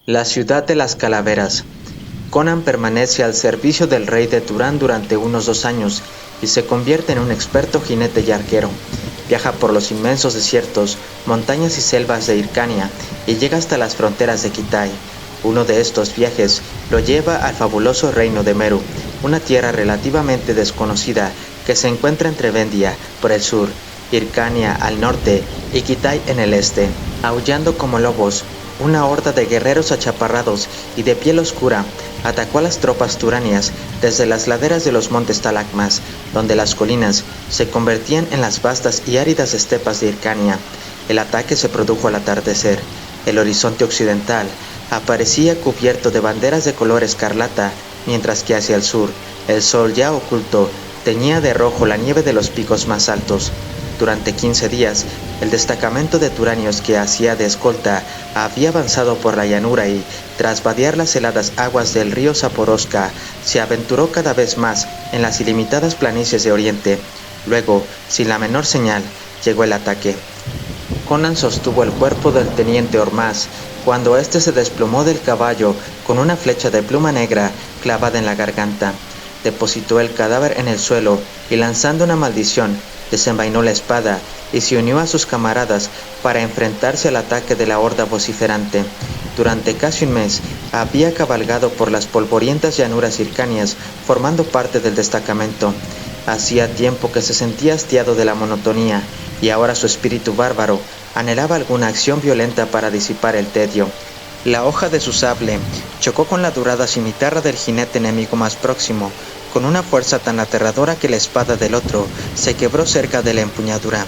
La ciudad de las calaveras. Conan permanece al servicio del rey de Turán durante unos 2 años y se convierte en un experto jinete y arquero. Viaja por los inmensos desiertos, montañas y selvas de Hircania y llega hasta las fronteras de Kitai. Uno de estos viajes lo lleva al fabuloso reino de Meru, una tierra relativamente desconocida que se encuentra entre Vendia por el sur, Hircania al norte y Kitai en el este. Aullando como lobos, una horda de guerreros achaparrados y de piel oscura atacó a las tropas turanias desde las laderas de los montes Talakmas, donde las colinas se convertían en las vastas y áridas estepas de Hircania. El ataque se produjo al atardecer. El horizonte occidental aparecía cubierto de banderas de color escarlata, mientras que hacia el sur, el sol ya oculto teñía de rojo la nieve de los picos más altos. Durante 15 días, el destacamento de turanios que hacía de escolta había avanzado por la llanura y, tras vadear las heladas aguas del río Zaporozhka, se aventuró cada vez más en las ilimitadas planicies de Oriente. Luego, sin la menor señal, llegó el ataque. Conan sostuvo el cuerpo del teniente Ormaz cuando éste se desplomó del caballo con una flecha de pluma negra clavada en la garganta. Depositó el cadáver en el suelo y, lanzando una maldición, desenvainó la espada y se unió a sus camaradas para enfrentarse al ataque de la horda vociferante. Durante casi un mes había cabalgado por las polvorientas llanuras hircanias formando parte del destacamento. Hacía tiempo que se sentía hastiado de la monotonía y ahora su espíritu bárbaro anhelaba alguna acción violenta para disipar el tedio. La hoja de su sable chocó con la durada cimitarra del jinete enemigo más próximo, con una fuerza tan aterradora que la espada del otro se quebró cerca de la empuñadura.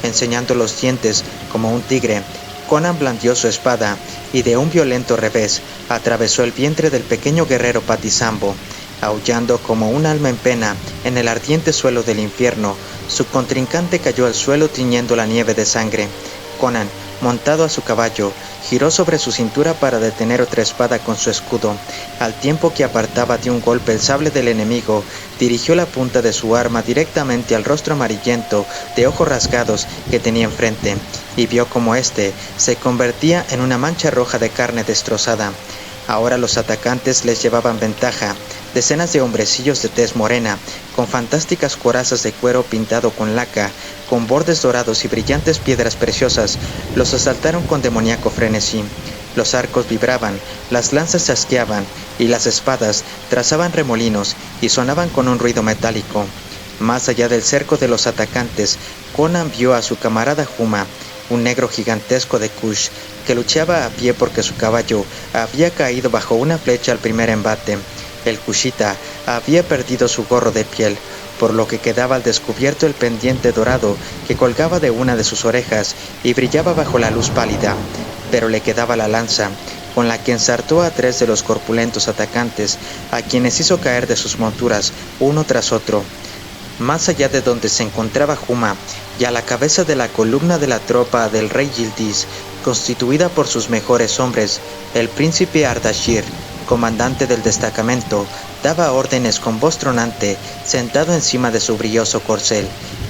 Enseñando los dientes como un tigre, Conan blandió su espada y de un violento revés atravesó el vientre del pequeño guerrero Patizambo. Aullando como un alma en pena en el ardiente suelo del infierno, su contrincante cayó al suelo tiñendo la nieve de sangre. Conan, montado a su caballo, giró sobre su cintura para detener otra espada con su escudo. Al tiempo que apartaba de un golpe el sable del enemigo, dirigió la punta de su arma directamente al rostro amarillento de ojos rasgados que tenía enfrente, y vio como éste se convertía en una mancha roja de carne destrozada. Ahora los atacantes les llevaban ventaja. Decenas de hombrecillos de tez morena, con fantásticas corazas de cuero pintado con laca, con bordes dorados y brillantes piedras preciosas, los asaltaron con demoníaco frenesí. Los arcos vibraban, las lanzas chasqueaban, y las espadas trazaban remolinos y sonaban con un ruido metálico. Más allá del cerco de los atacantes, Conan vio a su camarada Huma, un negro gigantesco de Kush, que luchaba a pie porque su caballo había caído bajo una flecha al primer embate. El Kushita había perdido su gorro de piel, por lo que quedaba al descubierto el pendiente dorado que colgaba de una de sus orejas y brillaba bajo la luz pálida, pero le quedaba la lanza, con la que ensartó a 3 de los corpulentos atacantes, a quienes hizo caer de sus monturas uno tras otro. Más allá de donde se encontraba Huma, y a la cabeza de la columna de la tropa del rey Yildiz, constituida por sus mejores hombres, el príncipe Ardashir, comandante del destacamento, daba órdenes con voz tronante, sentado encima de su brilloso corcel.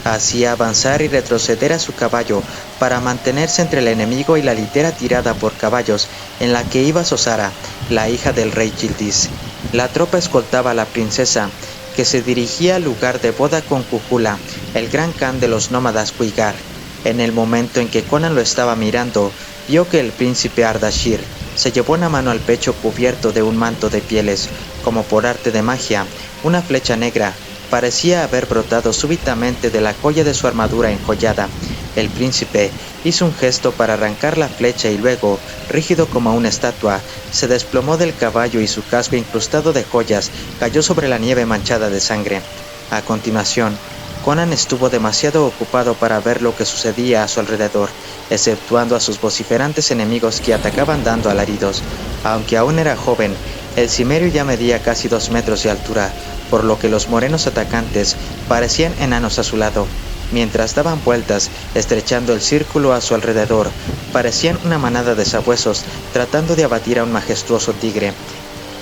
Hacía avanzar y retroceder a su caballo para mantenerse entre el enemigo y la litera tirada por caballos en la que iba Sosara, la hija del rey Yildiz. La tropa escoltaba a la princesa, que se dirigía al lugar de boda con Kujula, el gran Khan de los nómadas Kuigar. En el momento en que Conan lo estaba mirando, vio que el príncipe Ardashir se llevó una mano al pecho cubierto de un manto de pieles. Como por arte de magia, una flecha negra parecía haber brotado súbitamente de la joya de su armadura enjollada. El príncipe hizo un gesto para arrancar la flecha y luego, rígido como una estatua, se desplomó del caballo y su casco incrustado de joyas cayó sobre la nieve manchada de sangre. A continuación, Conan estuvo demasiado ocupado para ver lo que sucedía a su alrededor, exceptuando a sus vociferantes enemigos que atacaban dando alaridos. Aunque aún era joven, el cimerio ya medía casi 2 metros de altura, por lo que los morenos atacantes parecían enanos a su lado. Mientras daban vueltas, estrechando el círculo a su alrededor, parecían una manada de sabuesos tratando de abatir a un majestuoso tigre.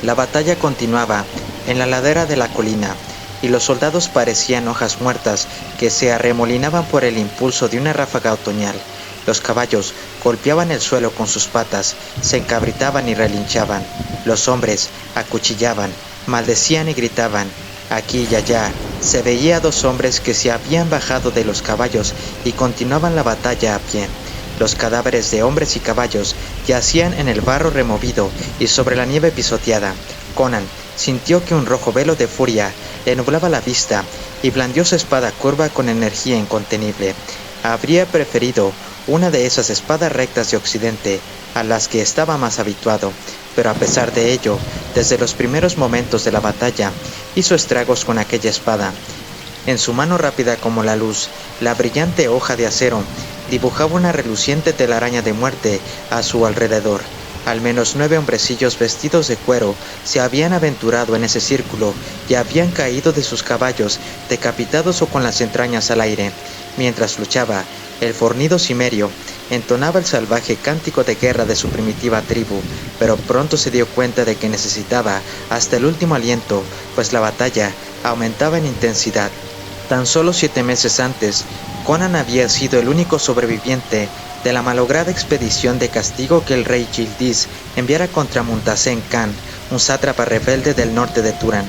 La batalla continuaba en la ladera de la colina, y los soldados parecían hojas muertas que se arremolinaban por el impulso de una ráfaga otoñal. Los caballos golpeaban el suelo con sus patas, se encabritaban y relinchaban. Los hombres acuchillaban, maldecían y gritaban. Aquí y allá se veía a 2 hombres que se habían bajado de los caballos y continuaban la batalla a pie. Los cadáveres de hombres y caballos yacían en el barro removido y sobre la nieve pisoteada. Conan sintió que un rojo velo de furia le nublaba la vista y blandió su espada curva con energía incontenible. Habría preferido una de esas espadas rectas de Occidente a las que estaba más habituado, pero a pesar de ello, desde los primeros momentos de la batalla, hizo estragos con aquella espada. En su mano rápida como la luz, la brillante hoja de acero dibujaba una reluciente telaraña de muerte a su alrededor. Al menos 9 hombrecillos vestidos de cuero se habían aventurado en ese círculo y habían caído de sus caballos, decapitados o con las entrañas al aire. Mientras luchaba, el fornido cimerio entonaba el salvaje cántico de guerra de su primitiva tribu, pero pronto se dio cuenta de que necesitaba hasta el último aliento, pues la batalla aumentaba en intensidad. Tan solo 7 meses antes, Conan había sido el único sobreviviente de la malograda expedición de castigo que el rey Yildiz enviara contra Muntasen Khan, un sátrapa rebelde del norte de Turán.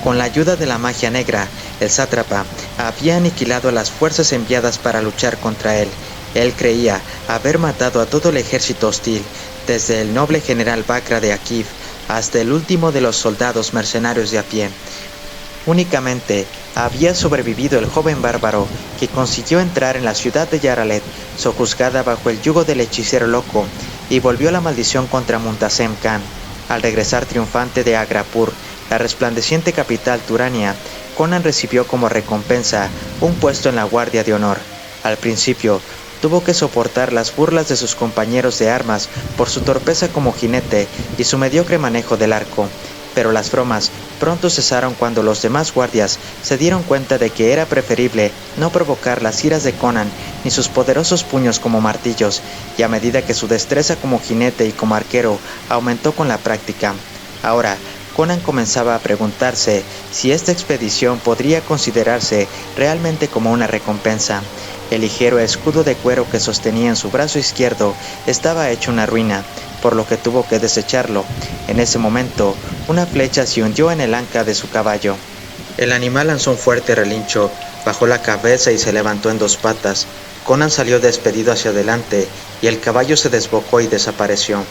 Con la ayuda de la magia negra, el sátrapa había aniquilado a las fuerzas enviadas para luchar contra él. Él creía haber matado a todo el ejército hostil, desde el noble general Bakra de Akif hasta el último de los soldados mercenarios de a pie. Únicamente había sobrevivido el joven bárbaro que consiguió entrar en la ciudad de Yaralet, sojuzgada bajo el yugo del hechicero loco, y volvió la maldición contra Muntasem Khan. Al regresar triunfante de Agrapur, la resplandeciente capital turania, Conan recibió como recompensa un puesto en la Guardia de Honor. Al principio, tuvo que soportar las burlas de sus compañeros de armas por su torpeza como jinete y su mediocre manejo del arco, pero las bromas pronto cesaron cuando los demás guardias se dieron cuenta de que era preferible no provocar las iras de Conan ni sus poderosos puños como martillos, y a medida que su destreza como jinete y como arquero aumentó con la práctica. Ahora, Conan comenzaba a preguntarse si esta expedición podría considerarse realmente como una recompensa. El ligero escudo de cuero que sostenía en su brazo izquierdo estaba hecho una ruina, por lo que tuvo que desecharlo. En ese momento, una flecha se hundió en el anca de su caballo. El animal lanzó un fuerte relincho, bajó la cabeza y se levantó en 2 patas. Conan salió despedido hacia adelante y el caballo se desbocó y desapareció.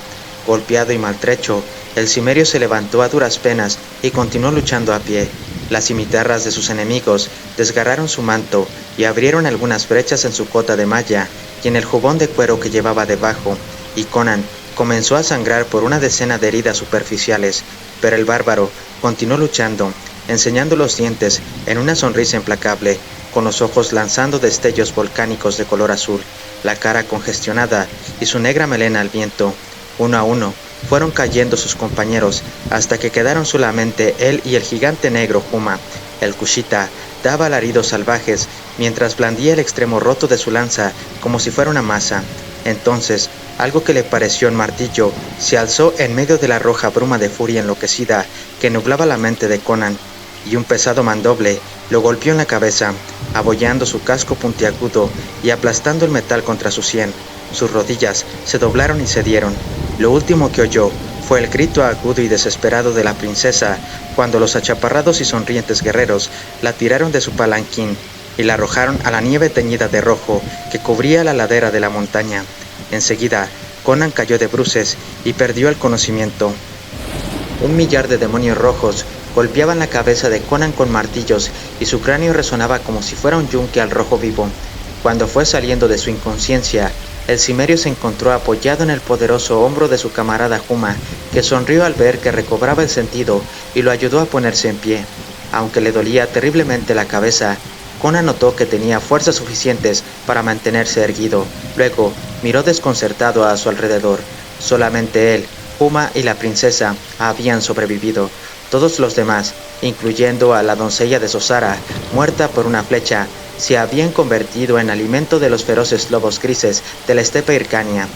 Golpeado y maltrecho, el cimerio se levantó a duras penas y continuó luchando a pie. Las cimitarras de sus enemigos desgarraron su manto y abrieron algunas brechas en su cota de malla y en el jubón de cuero que llevaba debajo, y Conan comenzó a sangrar por una decena de heridas superficiales, pero el bárbaro continuó luchando, enseñando los dientes en una sonrisa implacable, con los ojos lanzando destellos volcánicos de color azul, la cara congestionada y su negra melena al viento. Uno a uno fueron cayendo sus compañeros hasta que quedaron solamente él y el gigante negro Huma. El Kushita daba alaridos salvajes mientras blandía el extremo roto de su lanza como si fuera una masa. Entonces, algo que le pareció un martillo se alzó en medio de la roja bruma de furia enloquecida que nublaba la mente de Conan, y un pesado mandoble lo golpeó en la cabeza, abollando su casco puntiagudo y aplastando el metal contra su sien. Sus rodillas se doblaron y cedieron. Lo último que oyó fue el grito agudo y desesperado de la princesa cuando los achaparrados y sonrientes guerreros la tiraron de su palanquín y la arrojaron a la nieve teñida de rojo que cubría la ladera de la montaña. Enseguida, Conan cayó de bruces y perdió el conocimiento. 1.000.000 de demonios rojos golpeaban la cabeza de Conan con martillos y su cráneo resonaba como si fuera un yunque al rojo vivo. Cuando fue saliendo de su inconsciencia, el cimerio se encontró apoyado en el poderoso hombro de su camarada Huma, que sonrió al ver que recobraba el sentido y lo ayudó a ponerse en pie. Aunque le dolía terriblemente la cabeza, Conan notó que tenía fuerzas suficientes para mantenerse erguido. Luego, miró desconcertado a su alrededor. Solamente él, Huma y la princesa habían sobrevivido. Todos los demás, incluyendo a la doncella de Sosara, muerta por una flecha, se habían convertido en alimento de los feroces lobos grises de la estepa hircania.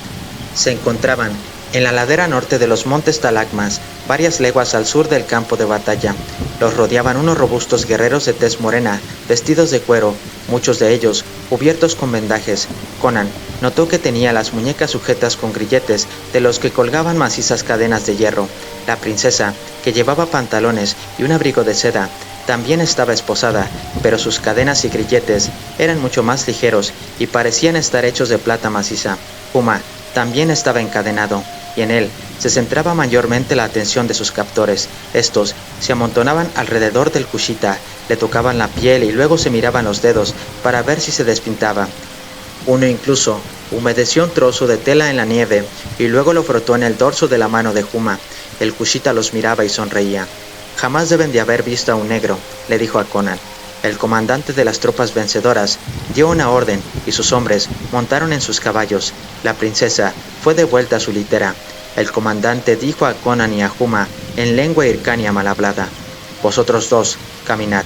Se encontraban En la ladera norte de los montes Talagmas, varias leguas al sur del campo de batalla, los rodeaban unos robustos guerreros de tez morena, vestidos de cuero, muchos de ellos cubiertos con vendajes. Conan notó que tenía las muñecas sujetas con grilletes de los que colgaban macizas cadenas de hierro. La princesa, que llevaba pantalones y un abrigo de seda, también estaba esposada, pero sus cadenas y grilletes eran mucho más ligeros y parecían estar hechos de plata maciza. Huma también estaba encadenado, y en él se centraba mayormente la atención de sus captores. Estos se amontonaban alrededor del Kushita, le tocaban la piel y luego se miraban los dedos para ver si se despintaba. Uno incluso humedeció un trozo de tela en la nieve y luego lo frotó en el dorso de la mano de Huma. El Kushita los miraba y sonreía. «Jamás deben de haber visto a un negro», le dijo a Conan. El comandante de las tropas vencedoras dio una orden y sus hombres montaron en sus caballos. La princesa fue devuelta a su litera. El comandante dijo a Conan y a Huma en lengua hircania mal hablada: «Vosotros dos, caminad».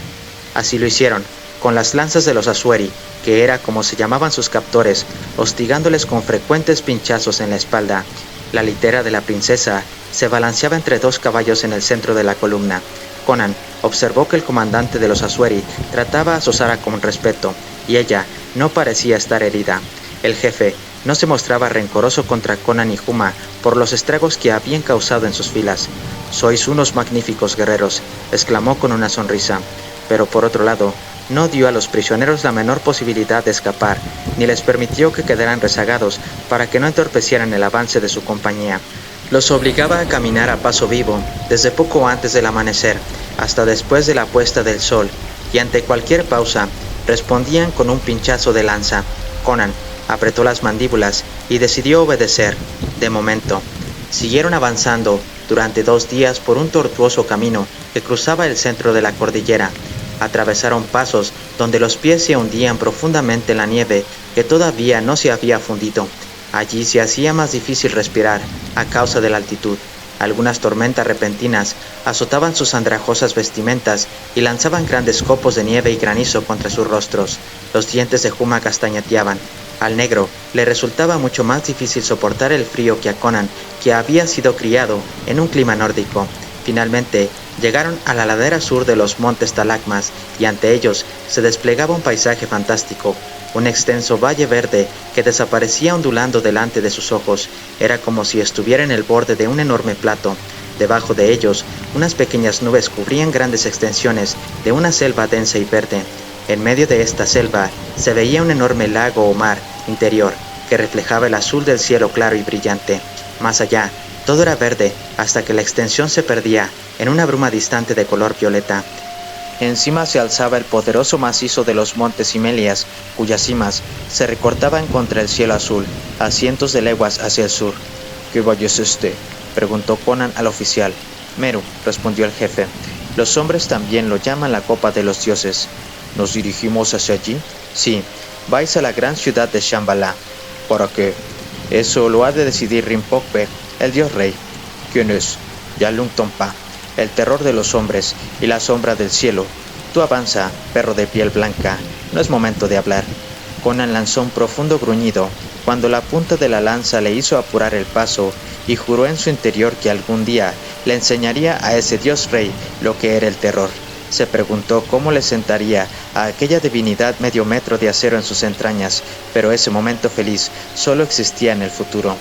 Así lo hicieron, con las lanzas de los Asueri, que era como se llamaban sus captores, hostigándoles con frecuentes pinchazos en la espalda. La litera de la princesa se balanceaba entre dos caballos en el centro de la columna. Conan observó que el comandante de los Asueri trataba a Sosara con respeto, y ella no parecía estar herida. El jefe no se mostraba rencoroso contra Conan y Huma por los estragos que habían causado en sus filas. «Sois unos magníficos guerreros», exclamó con una sonrisa, pero por otro lado, no dio a los prisioneros la menor posibilidad de escapar, ni les permitió que quedaran rezagados para que no entorpecieran el avance de su compañía. Los obligaba a caminar a paso vivo, desde poco antes del amanecer hasta después de la puesta del sol, y ante cualquier pausa, respondían con un pinchazo de lanza. Conan apretó las mandíbulas y decidió obedecer, de momento. Siguieron avanzando durante 2 días por un tortuoso camino que cruzaba el centro de la cordillera. Atravesaron pasos donde los pies se hundían profundamente en la nieve que todavía no se había fundido. Allí se hacía más difícil respirar a causa de la altitud. Algunas tormentas repentinas azotaban sus andrajosas vestimentas y lanzaban grandes copos de nieve y granizo contra sus rostros. Los dientes de Huma castañeteaban. Al negro le resultaba mucho más difícil soportar el frío que a Conan, que había sido criado en un clima nórdico. Finalmente, llegaron a la ladera sur de los montes Talagmas y ante ellos se desplegaba un paisaje fantástico. Un extenso valle verde que desaparecía ondulando delante de sus ojos. Era como si estuviera en el borde de un enorme plato. Debajo de ellos, unas pequeñas nubes cubrían grandes extensiones de una selva densa y verde. En medio de esta selva se veía un enorme lago o mar interior que reflejaba el azul del cielo claro y brillante. Más allá, todo era verde hasta que la extensión se perdía en una bruma distante de color violeta. Encima se alzaba el poderoso macizo de los montes Himelias, cuyas cimas se recortaban contra el cielo azul, a cientos de leguas hacia el sur. «¿Qué valle es este?», preguntó Conan al oficial. «Meru», respondió el jefe. «Los hombres también lo llaman la copa de los dioses». «¿Nos dirigimos hacia allí?» «Sí, vais a la gran ciudad de Shambhala». «¿Para qué?» «Eso lo ha de decidir Rinpoche, el dios rey». «¿Quién es?» «Yalung Tompa, el terror de los hombres y la sombra del cielo. Tú avanza, perro de piel blanca, no es momento de hablar». Conan lanzó un profundo gruñido cuando la punta de la lanza le hizo apurar el paso y juró en su interior que algún día le enseñaría a ese dios rey lo que era el terror. Se preguntó cómo le sentaría a aquella divinidad medio metro de acero en sus entrañas, pero ese momento feliz solo existía en el futuro.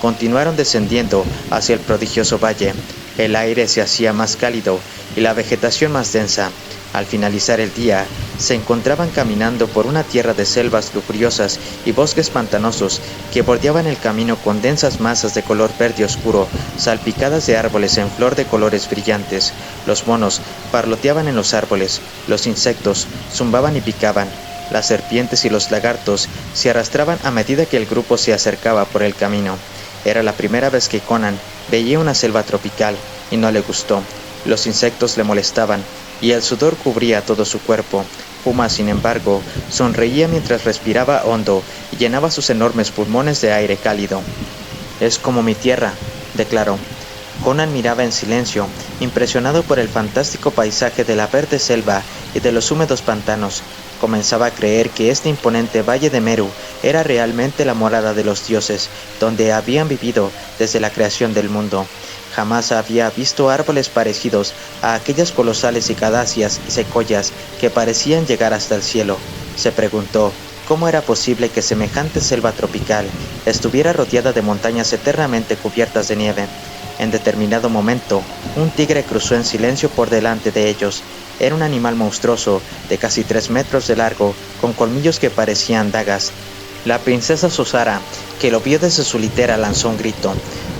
Continuaron descendiendo hacia el prodigioso valle. El aire se hacía más cálido y la vegetación más densa. Al finalizar el día, se encontraban caminando por una tierra de selvas lujuriosas y bosques pantanosos que bordeaban el camino con densas masas de color verde oscuro, salpicadas de árboles en flor de colores brillantes. Los monos parloteaban en los árboles, los insectos zumbaban y picaban, las serpientes y los lagartos se arrastraban a medida que el grupo se acercaba por el camino. Era la primera vez que Conan veía una selva tropical y no le gustó. Los insectos le molestaban y el sudor cubría todo su cuerpo. Huma, sin embargo, sonreía mientras respiraba hondo y llenaba sus enormes pulmones de aire cálido. «Es como mi tierra», declaró. Conan miraba en silencio, impresionado por el fantástico paisaje de la verde selva y de los húmedos pantanos. Comenzaba a creer que este imponente valle de Meru era realmente la morada de los dioses, donde habían vivido desde la creación del mundo. Jamás había visto árboles parecidos a aquellas colosales cicadáceas y secoyas que parecían llegar hasta el cielo. Se preguntó cómo era posible que semejante selva tropical estuviera rodeada de montañas eternamente cubiertas de nieve. En determinado momento, un tigre cruzó en silencio por delante de ellos. Era un animal monstruoso, de casi 3 metros de largo, con colmillos que parecían dagas. La princesa Susara, que lo vio desde su litera, lanzó un grito.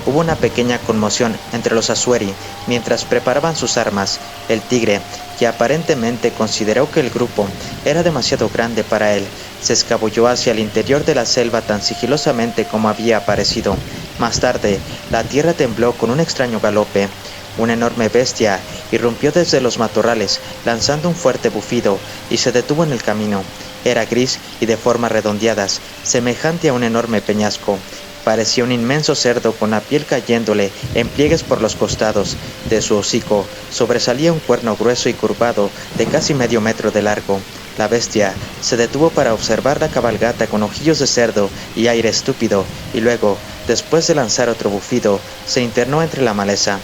Hubo una pequeña conmoción entre los Asueri mientras preparaban sus armas. El tigre, que aparentemente consideró que el grupo era demasiado grande para él, se escabulló hacia el interior de la selva tan sigilosamente como había aparecido. Más tarde, la tierra tembló con un extraño galope. Una enorme bestia irrumpió desde los matorrales, lanzando un fuerte bufido, y se detuvo en el camino. Era gris y de formas redondeadas, semejante a un enorme peñasco. Parecía un inmenso cerdo con la piel cayéndole en pliegues por los costados. De su hocico sobresalía un cuerno grueso y curvado de casi medio metro de largo. La bestia se detuvo para observar la cabalgata con ojillos de cerdo y aire estúpido, y luego, después de lanzar otro bufido, se internó entre la maleza.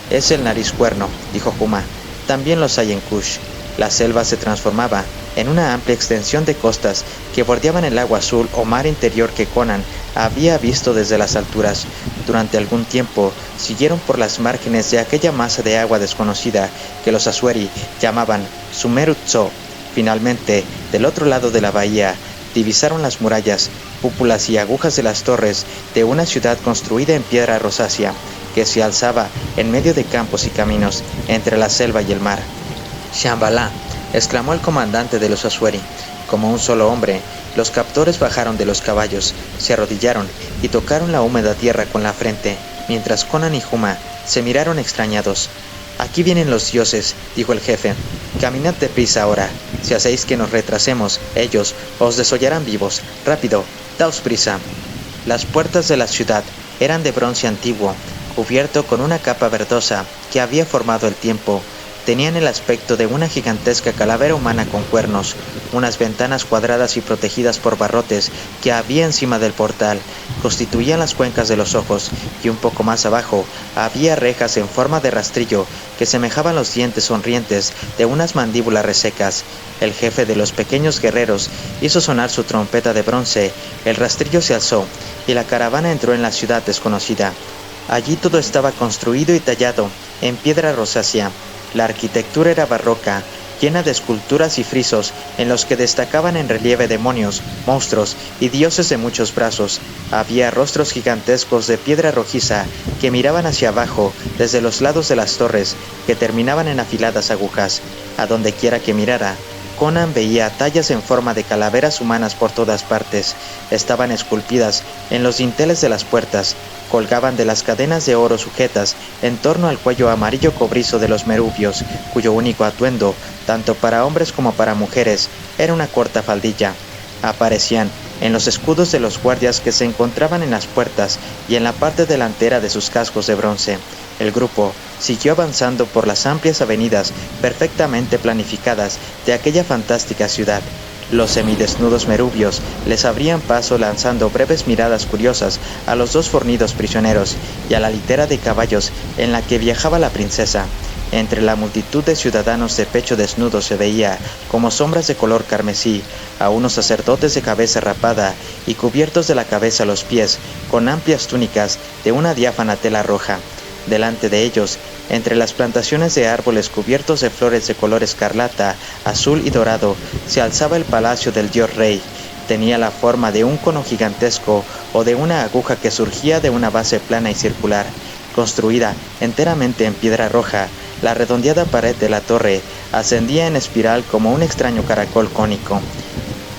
«Es el narizcuerno», dijo Huma. «También los hay en Kush». La selva se transformaba en una amplia extensión de costas que bordeaban el agua azul o mar interior que Conan había visto desde las alturas. Durante algún tiempo siguieron por las márgenes de aquella masa de agua desconocida que los Asueri llamaban Sumeru-Tso. Finalmente, del otro lado de la bahía, divisaron las murallas, cúpulas y agujas de las torres de una ciudad construida en piedra rosácea, que se alzaba en medio de campos y caminos, entre la selva y el mar. «Shambhala», exclamó el comandante de los Asueri. Como un solo hombre, los captores bajaron de los caballos, se arrodillaron y tocaron la húmeda tierra con la frente, mientras Conan y Huma se miraron extrañados. «Aquí vienen los dioses», dijo el jefe. «Caminad deprisa ahora. Si hacéis que nos retrasemos, ellos os desollarán vivos. Rápido, daos prisa». Las puertas de la ciudad eran de bronce antiguo, cubierto con una capa verdosa que había formado el tiempo. Tenían el aspecto de una gigantesca calavera humana con cuernos. Unas ventanas cuadradas y protegidas por barrotes que había encima del portal constituían las cuencas de los ojos, y un poco más abajo había rejas en forma de rastrillo que semejaban los dientes sonrientes de unas mandíbulas resecas. El jefe de los pequeños guerreros hizo sonar su trompeta de bronce, el rastrillo se alzó, y la caravana entró en la ciudad desconocida. Allí todo estaba construido y tallado en piedra rosácea. La arquitectura era barroca, llena de esculturas y frisos en los que destacaban en relieve demonios, monstruos y dioses de muchos brazos. Había rostros gigantescos de piedra rojiza que miraban hacia abajo desde los lados de las torres, que terminaban en afiladas agujas. A donde quiera que mirara, Conan veía tallas en forma de calaveras humanas por todas partes. Estaban esculpidas en los dinteles de las puertas, colgaban de las cadenas de oro sujetas en torno al cuello amarillo cobrizo de los meruvios, cuyo único atuendo, tanto para hombres como para mujeres, era una corta faldilla. Aparecían en los escudos de los guardias que se encontraban en las puertas y en la parte delantera de sus cascos de bronce. El grupo siguió avanzando por las amplias avenidas perfectamente planificadas de aquella fantástica ciudad. Los semidesnudos meruvios les abrían paso lanzando breves miradas curiosas a los 2 fornidos prisioneros y a la litera de caballos en la que viajaba la princesa. Entre la multitud de ciudadanos de pecho desnudo se veía, como sombras de color carmesí, a unos sacerdotes de cabeza rapada y cubiertos de la cabeza a los pies, con amplias túnicas de una diáfana tela roja. Delante de ellos, entre las plantaciones de árboles cubiertos de flores de color escarlata, azul y dorado, se alzaba el palacio del dios rey. Tenía la forma de un cono gigantesco o de una aguja que surgía de una base plana y circular. Construida enteramente en piedra roja, la redondeada pared de la torre ascendía en espiral como un extraño caracol cónico.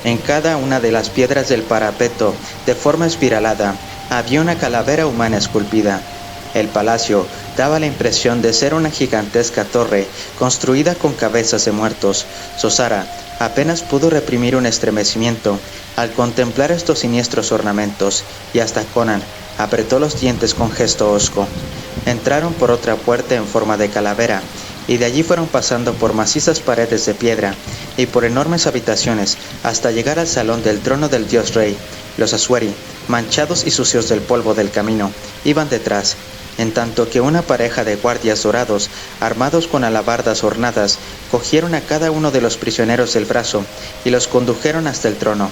En cada una de las piedras del parapeto, de forma espiralada, había una calavera humana esculpida. El palacio daba la impresión de ser una gigantesca torre construida con cabezas de muertos. Susara apenas pudo reprimir un estremecimiento al contemplar estos siniestros ornamentos, y hasta Conan apretó los dientes con gesto hosco. Entraron por otra puerta en forma de calavera y de allí fueron pasando por macizas paredes de piedra y por enormes habitaciones hasta llegar al salón del trono del dios rey. Los Asueri, manchados y sucios del polvo del camino, iban detrás, en tanto que una pareja de guardias dorados, armados con alabardas ornadas, cogieron a cada uno de los prisioneros del brazo y los condujeron hasta el trono.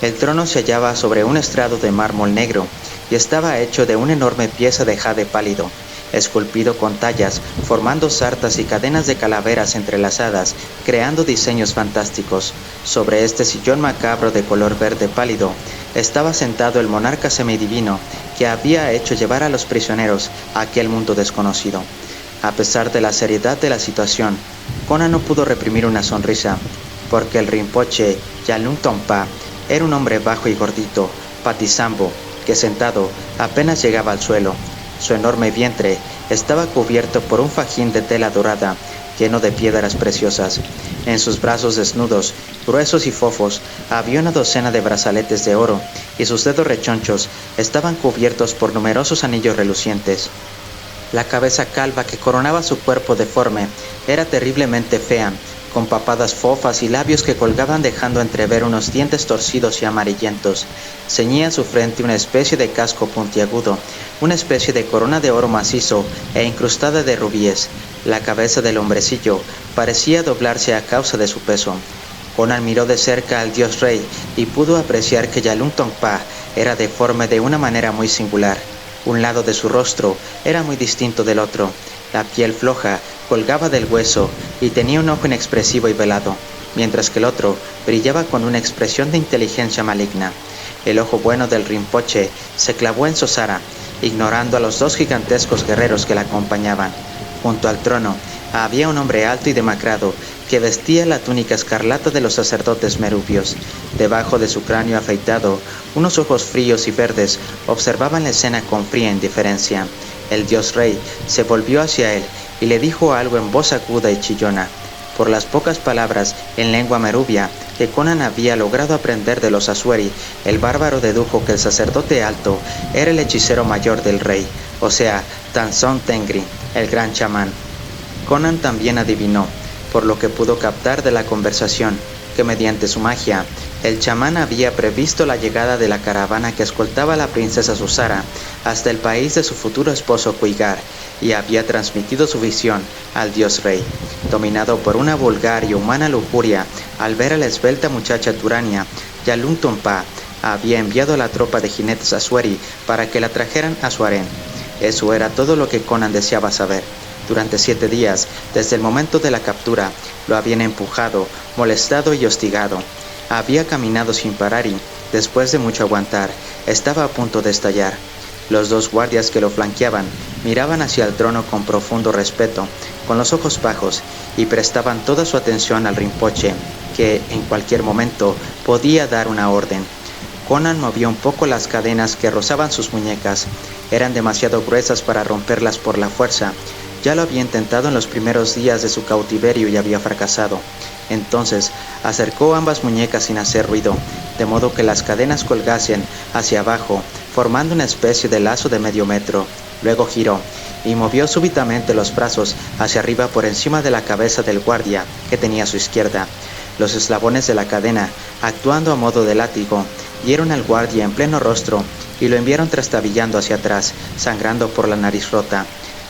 El trono se hallaba sobre un estrado de mármol negro y estaba hecho de una enorme pieza de jade pálido, esculpido con tallas, formando sartas y cadenas de calaveras entrelazadas, creando diseños fantásticos. Sobre este sillón macabro de color verde pálido, estaba sentado el monarca semidivino que había hecho llevar a los prisioneros a aquel mundo desconocido. A pesar de la seriedad de la situación, Conan no pudo reprimir una sonrisa, porque el Rinpoche Yalung Tongpa era un hombre bajo y gordito, patizambo, que sentado apenas llegaba al suelo. Su enorme vientre estaba cubierto por un fajín de tela dorada, lleno de piedras preciosas. En sus brazos desnudos, gruesos y fofos, había una docena de brazaletes de oro, y sus dedos rechonchos estaban cubiertos por numerosos anillos relucientes. La cabeza calva que coronaba su cuerpo deforme era terriblemente fea, con papadas fofas y labios que colgaban dejando entrever unos dientes torcidos y amarillentos. Ceñía en su frente una especie de casco puntiagudo, una especie de corona de oro macizo e incrustada de rubíes. La cabeza del hombrecillo parecía doblarse a causa de su peso. Conan miró de cerca al dios rey y pudo apreciar que Yalung Tongpa era deforme de una manera muy singular. Un lado de su rostro era muy distinto del otro. La piel floja colgaba del hueso y tenía un ojo inexpresivo y velado, mientras que el otro brillaba con una expresión de inteligencia maligna. El ojo bueno del Rinpoche se clavó en Sosara, ignorando a los dos gigantescos guerreros que la acompañaban. Junto al trono había un hombre alto y demacrado que vestía la túnica escarlata de los sacerdotes meruvios. Debajo de su cráneo afeitado, unos ojos fríos y verdes observaban la escena con fría indiferencia. El dios rey se volvió hacia él y le dijo algo en voz aguda y chillona. Por las pocas palabras en lengua meruvia que Conan había logrado aprender de los Asueri, el bárbaro dedujo que el sacerdote alto era el hechicero mayor del rey, o sea, Tanzón Tengri, el gran chamán. Conan también adivinó, por lo que pudo captar de la conversación, que mediante su magia, el chamán había previsto la llegada de la caravana que escoltaba a la princesa Susara hasta el país de su futuro esposo Kuigar, y había transmitido su visión al dios rey. Dominado por una vulgar y humana lujuria al ver a la esbelta muchacha Turania, Yalung Tongpa había enviado a la tropa de jinetes Asueri para que la trajeran a su harén. Eso era todo lo que Conan deseaba saber. Durante 7 días, desde el momento de la captura, lo habían empujado, molestado y hostigado. Había caminado sin parar y, después de mucho aguantar, estaba a punto de estallar. Los dos guardias que lo flanqueaban miraban hacia el trono con profundo respeto, con los ojos bajos, y prestaban toda su atención al Rinpoche, que, en cualquier momento, podía dar una orden. Conan movió un poco las cadenas que rozaban sus muñecas. Eran demasiado gruesas para romperlas por la fuerza. Ya lo había intentado en los primeros días de su cautiverio y había fracasado. Entonces acercó ambas muñecas sin hacer ruido, de modo que las cadenas colgasen hacia abajo, formando una especie de lazo de medio metro. Luego giró y movió súbitamente los brazos hacia arriba por encima de la cabeza del guardia que tenía a su izquierda. Los eslabones de la cadena, actuando a modo de látigo, dieron al guardia en pleno rostro y lo enviaron trastabillando hacia atrás, sangrando por la nariz rota.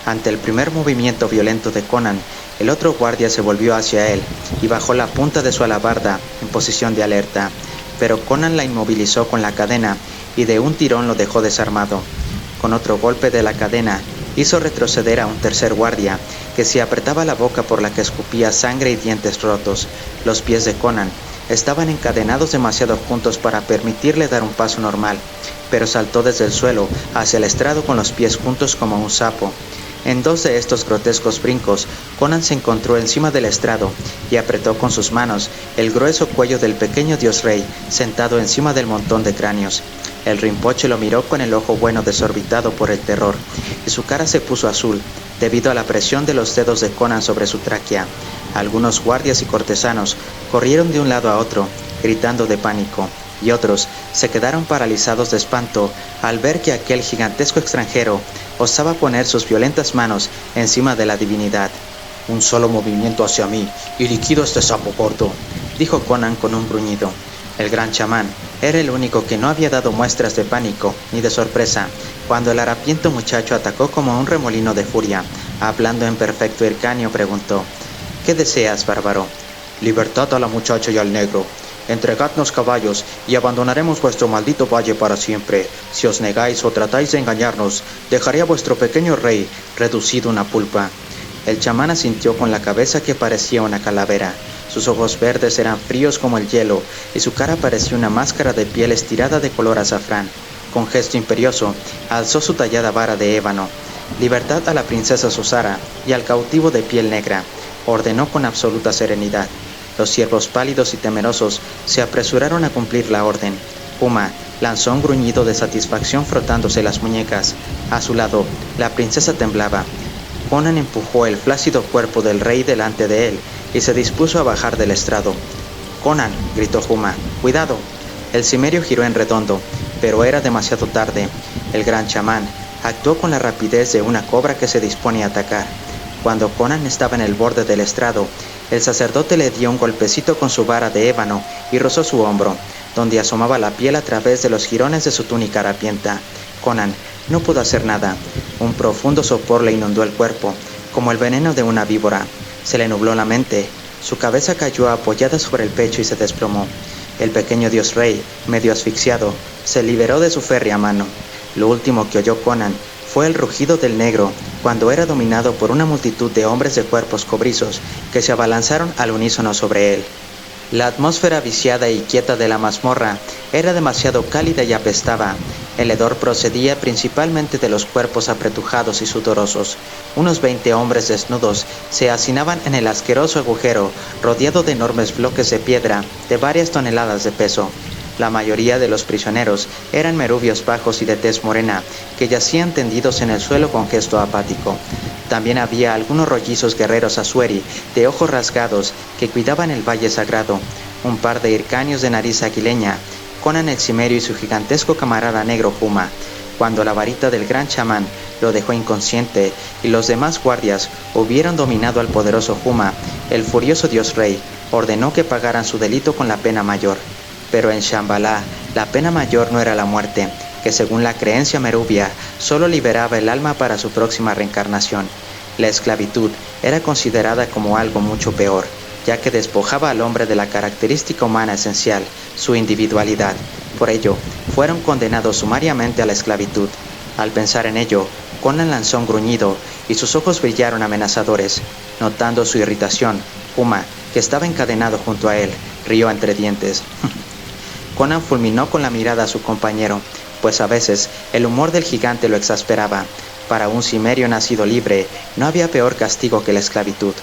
Ante el primer movimiento violento de Conan, el otro guardia se volvió hacia él y bajó la punta de su alabarda en posición de alerta, pero Conan la inmovilizó con la cadena y de un tirón lo dejó desarmado. Con otro golpe de la cadena, hizo retroceder a un tercer guardia, que se apretaba la boca por la que escupía sangre y dientes rotos. Los pies de Conan estaban encadenados demasiado juntos para permitirle dar un paso normal, pero saltó desde el suelo hacia el estrado con los pies juntos como un sapo. En 2 de estos grotescos brincos, Conan se encontró encima del estrado y apretó con sus manos el grueso cuello del pequeño dios rey sentado encima del montón de cráneos. El Rinpoche lo miró con el ojo bueno desorbitado por el terror, y su cara se puso azul debido a la presión de los dedos de Conan sobre su tráquea. Algunos guardias y cortesanos corrieron de un lado a otro, gritando de pánico, y otros se quedaron paralizados de espanto al ver que aquel gigantesco extranjero osaba poner sus violentas manos encima de la divinidad. Un solo movimiento hacia mí y liquido a este sapo gordo, dijo Conan con un gruñido. El gran chamán era el único que no había dado muestras de pánico ni de sorpresa cuando el harapiento muchacho atacó como un remolino de furia. Hablando en perfecto hircáneo, preguntó: ¿Qué deseas, bárbaro? Libertad a la muchacha y al negro. Entregadnos caballos y abandonaremos vuestro maldito valle para siempre. Si os negáis o tratáis de engañarnos, dejaré a vuestro pequeño rey reducido a una pulpa. El chamán asintió con la cabeza que parecía una calavera. Sus ojos verdes eran fríos como el hielo y su cara parecía una máscara de piel estirada de color azafrán. Con gesto imperioso, alzó su tallada vara de ébano. Libertad a la princesa Susara y al cautivo de piel negra, ordenó con absoluta serenidad. Los siervos pálidos y temerosos se apresuraron a cumplir la orden. Huma lanzó un gruñido de satisfacción frotándose las muñecas. A su lado, la princesa temblaba. Conan empujó el flácido cuerpo del rey delante de él y se dispuso a bajar del estrado. «Conan», gritó Huma, «cuidado». El cimerio giró en redondo, pero era demasiado tarde. El gran chamán actuó con la rapidez de una cobra que se dispone a atacar. Cuando Conan estaba en el borde del estrado, el sacerdote le dio un golpecito con su vara de ébano y rozó su hombro, donde asomaba la piel a través de los jirones de su túnica harapienta. Conan no pudo hacer nada. Un profundo sopor le inundó el cuerpo, como el veneno de una víbora. Se le nubló la mente. Su cabeza cayó apoyada sobre el pecho y se desplomó. El pequeño dios rey, medio asfixiado, se liberó de su férrea mano. Lo último que oyó Conan fue el rugido del negro cuando era dominado por una multitud de hombres de cuerpos cobrizos que se abalanzaron al unísono sobre él. La atmósfera viciada y quieta de la mazmorra era demasiado cálida y apestaba. El hedor procedía principalmente de los cuerpos apretujados y sudorosos. Unos 20 hombres desnudos se hacinaban en el asqueroso agujero, rodeado de enormes bloques de piedra de varias toneladas de peso. La mayoría de los prisioneros eran merubios bajos y de tez morena, que yacían tendidos en el suelo con gesto apático. También había algunos rollizos guerreros asueri, de ojos rasgados, que cuidaban el valle sagrado. Un par de hircanios de nariz aguileña, Conan el cimerio y su gigantesco camarada negro Huma. Cuando la varita del gran chamán lo dejó inconsciente y los demás guardias hubieron dominado al poderoso Huma, el furioso dios rey ordenó que pagaran su delito con la pena mayor. Pero en Shambhala, la pena mayor no era la muerte, que según la creencia merubia, solo liberaba el alma para su próxima reencarnación. La esclavitud era considerada como algo mucho peor, ya que despojaba al hombre de la característica humana esencial, su individualidad. Por ello, fueron condenados sumariamente a la esclavitud. Al pensar en ello, Conan lanzó un gruñido y sus ojos brillaron amenazadores. Notando su irritación, Huma, que estaba encadenado junto a él, rió entre dientes. Conan fulminó con la mirada a su compañero, pues a veces el humor del gigante lo exasperaba. Para un cimerio nacido libre, no había peor castigo que la esclavitud.